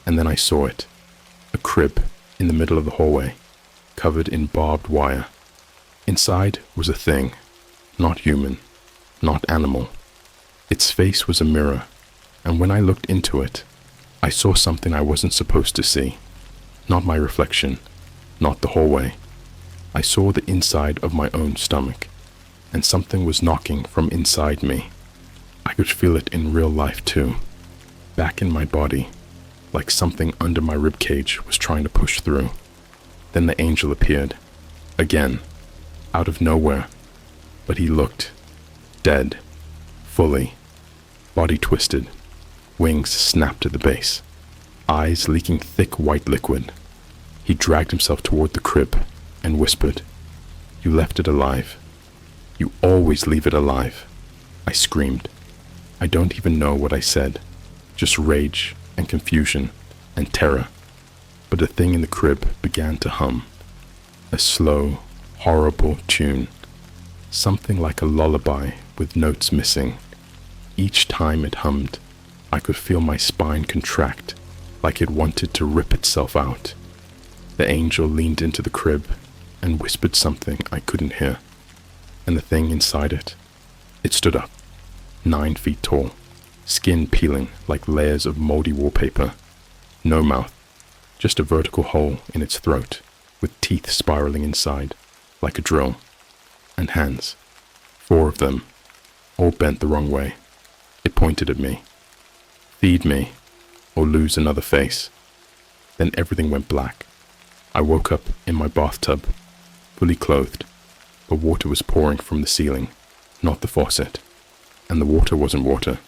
And then I saw it, a crib in the middle of the hallway, covered in barbed wire. Inside was a thing, not human, not animal. Its face was a mirror, and when I looked into it, I saw something I wasn't supposed to see. Not my reflection, not the hallway. I saw the inside of my own stomach, and something was knocking from inside me. I could feel it in real life too, back in my body, like something under my ribcage was trying to push through. Then the angel appeared, again, out of nowhere, but he looked dead, fully, body twisted, wings snapped at the base, eyes leaking thick white liquid. He dragged himself toward the crib and whispered, "You left it alive. You always leave it alive." I screamed. I don't even know what I said, just rage and confusion and terror. But the thing in the crib began to hum, a slow, horrible tune, something like a lullaby with notes missing. Each time it hummed, I could feel my spine contract, like it wanted to rip itself out. The angel leaned into the crib and whispered something I couldn't hear. And the thing inside it stood up, 9 feet tall, skin peeling like layers of moldy wallpaper. No mouth, just a vertical hole in its throat, with teeth spiraling inside, like a drill. And hands, 4 of them, all bent the wrong way. It pointed at me. Feed me, or lose another face. Then everything went black. I woke up in my bathtub, fully clothed, but water was pouring from the ceiling, not the faucet. And the water wasn't water.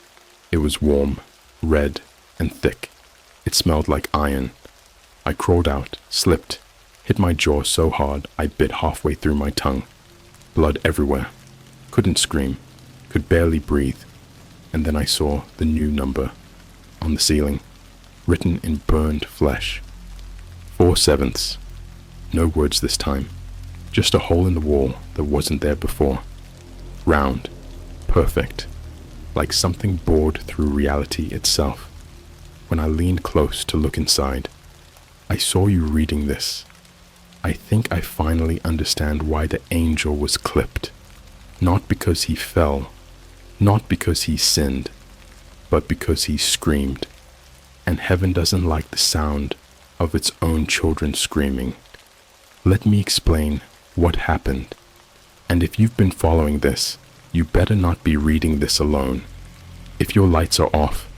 It was warm, red, and thick. It smelled like iron. I crawled out, slipped, hit my jaw so hard I bit halfway through my tongue. Blood everywhere. Couldn't scream, could barely breathe. And then I saw the new number on the ceiling, written in burned flesh. 4/7. No words this time. Just a hole in the wall that wasn't there before. Round, perfect, like something bored through reality itself. When I leaned close to look inside, I saw you reading this. I think I finally understand why the angel was clipped. Not because he fell, not because he sinned, but because he screamed. And heaven doesn't like the sound of its own children screaming. Let me explain what happened. And if you've been following this, you better not be reading this alone. If your lights are off,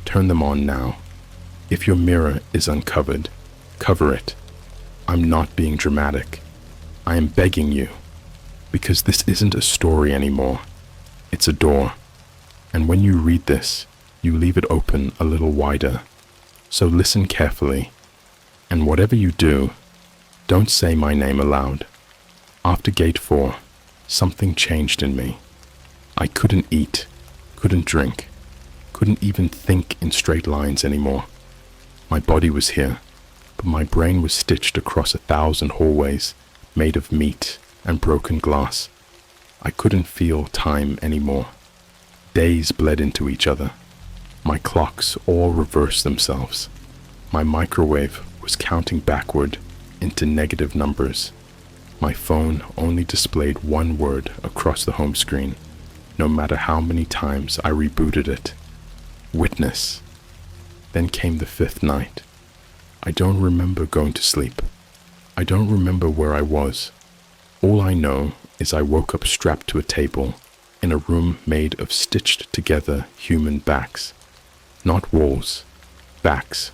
turn them on now. If your mirror is uncovered, cover it. I'm not being dramatic. I am begging you, because this isn't a story anymore. It's a door. And when you read this, you leave it open a little wider. So listen carefully. And whatever you do, don't say my name aloud. After gate 4, something changed in me. I couldn't eat, couldn't drink, couldn't even think in straight lines anymore. My body was here, but my brain was stitched across 1,000 hallways made of meat and broken glass. I couldn't feel time anymore. Days bled into each other. My clocks all reversed themselves. My microwave was counting backward into negative numbers. My phone only displayed one word across the home screen, no matter how many times I rebooted it. Witness. Then came the 5th night. I don't remember going to sleep. I don't remember where I was. All I know is I woke up strapped to a table in a room made of stitched together human backs. Not walls, backs.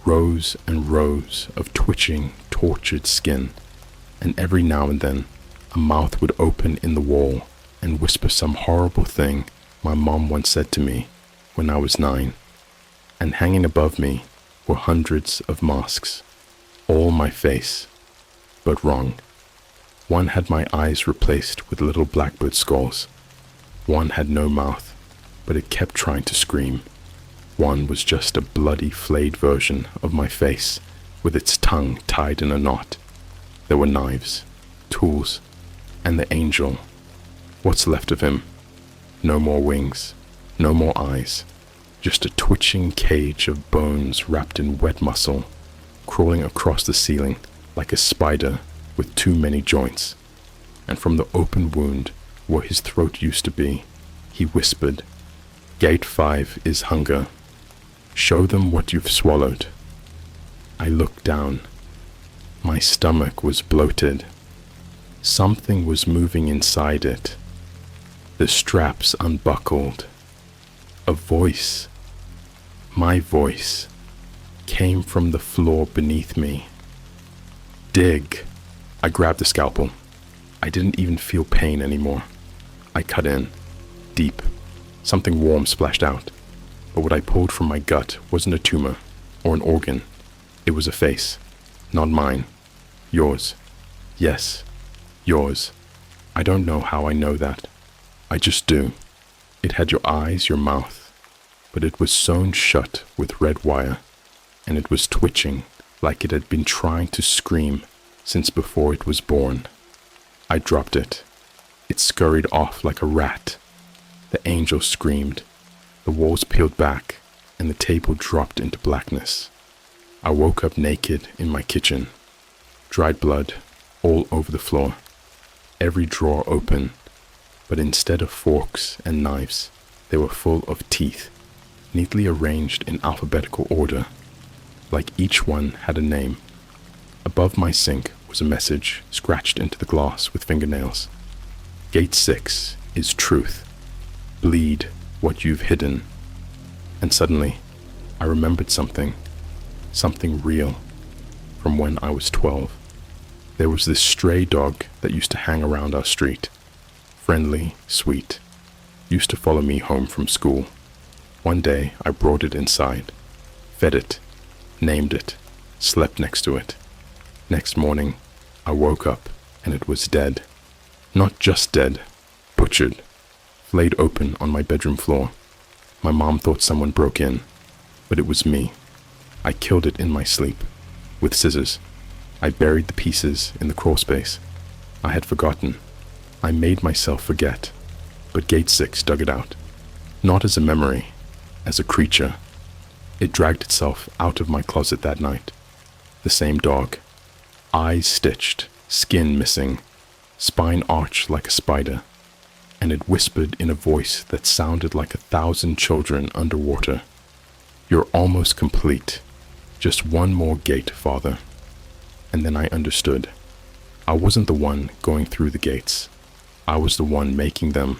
Rows and rows of twitching, tortured skin. And every now and then, a mouth would open in the wall and whisper some horrible thing my mom once said to me when I was 9. And hanging above me were hundreds of masks, all my face, but wrong. One had my eyes replaced with little blackbird skulls. One had no mouth, but it kept trying to scream. One was just a bloody, flayed version of my face with its tongue tied in a knot. There were knives, tools, and the angel. What's left of him? No more wings, no more eyes. Just a twitching cage of bones wrapped in wet muscle, crawling across the ceiling like a spider with too many joints. And from the open wound where his throat used to be, he whispered, "Gate 5 is hunger. Show them what you've swallowed." I looked down. My stomach was bloated. Something was moving inside it. The straps unbuckled. A voice, my voice, came from the floor beneath me. Dig. I grabbed the scalpel. I didn't even feel pain anymore. I cut in, deep. Something warm splashed out. But what I pulled from my gut wasn't a tumor or an organ. It was a face. Not mine. Yours. Yes, yours. I don't know how I know that. I just do. It had your eyes, your mouth, but it was sewn shut with red wire, and it was twitching like it had been trying to scream since before it was born. I dropped it. It scurried off like a rat. The angel screamed. The walls peeled back, and the table dropped into blackness. I woke up naked in my kitchen. Dried blood all over the floor. Every drawer open, but instead of forks and knives, they were full of teeth, neatly arranged in alphabetical order, like each one had a name. Above my sink was a message scratched into the glass with fingernails. Gate 6 is truth. Bleed what you've hidden. And suddenly, I remembered something real, from when I was 12. There was this stray dog that used to hang around our street. Friendly, sweet. Used to follow me home from school. One day, I brought it inside, fed it, named it, slept next to it. Next morning, I woke up and it was dead. Not just dead, butchered, laid open on my bedroom floor. My mom thought someone broke in, but it was me. I killed it in my sleep, with scissors. I buried the pieces in the crawl space. I had forgotten. I made myself forget, but Gate 6 dug it out. Not as a memory, as a creature. It dragged itself out of my closet that night. The same dog. Eyes stitched, skin missing, spine arched like a spider, and it whispered in a voice that sounded like 1,000 children underwater. You're almost complete. Just one more gate, Father. And then I understood. I wasn't the one going through the gates. I was the one making them.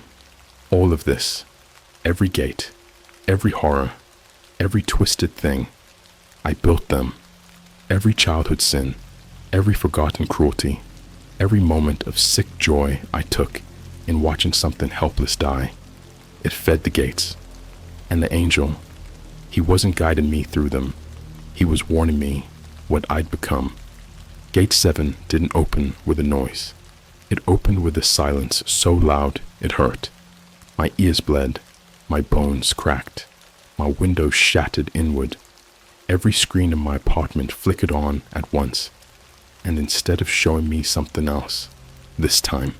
All of this, every gate, every horror, every twisted thing, I built them. Every childhood sin, every forgotten cruelty, every moment of sick joy I took in watching something helpless die. It fed the gates. And the angel, he wasn't guiding me through them. He was warning me what I'd become. Gate 7 didn't open with a noise. It opened with a silence so loud it hurt. My ears bled, my bones cracked, my windows shattered inward. Every screen in my apartment flickered on at once, and instead of showing me something else, this time,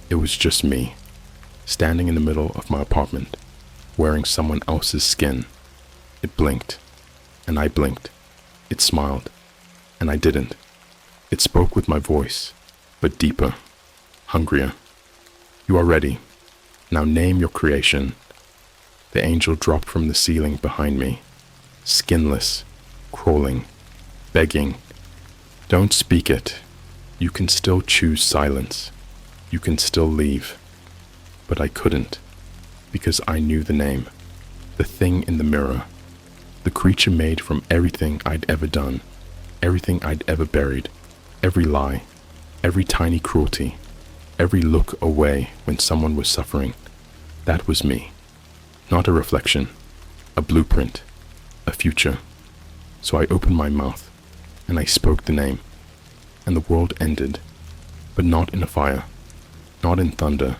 it was just me, standing in the middle of my apartment, wearing someone else's skin. It blinked, and I blinked. It smiled, and I didn't. It spoke with my voice, but deeper, hungrier. You are ready. Now name your creation. The angel dropped from the ceiling behind me, skinless, crawling, begging. Don't speak it. You can still choose silence. You can still leave. But I couldn't, because I knew the name, the thing in the mirror, the creature made from everything I'd ever done, everything I'd ever buried, every lie, every tiny cruelty, every look away when someone was suffering. That was me. Not a reflection, a blueprint, a future. So I opened my mouth, and I spoke the name, and the world ended, but not in a fire, not in thunder.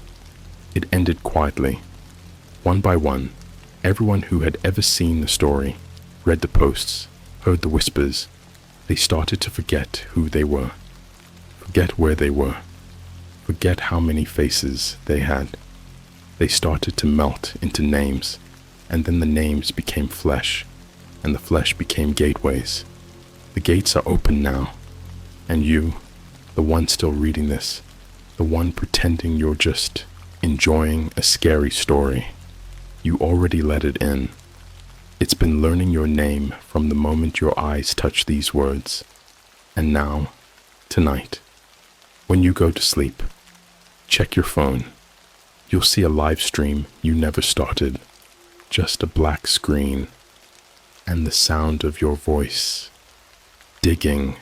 It ended quietly. One by one, everyone who had ever seen the story, read the posts, heard the whispers, they started to forget who they were, forget where they were, forget how many faces they had. They started to melt into names, and then the names became flesh, and the flesh became gateways. The gates are open now, and you, the one still reading this, the one pretending you're just enjoying a scary story, you already let it in. It's been learning your name from the moment your eyes touch these words. And now, tonight, when you go to sleep, check your phone. You'll see a live stream you never started, just a black screen, and the sound of your voice, digging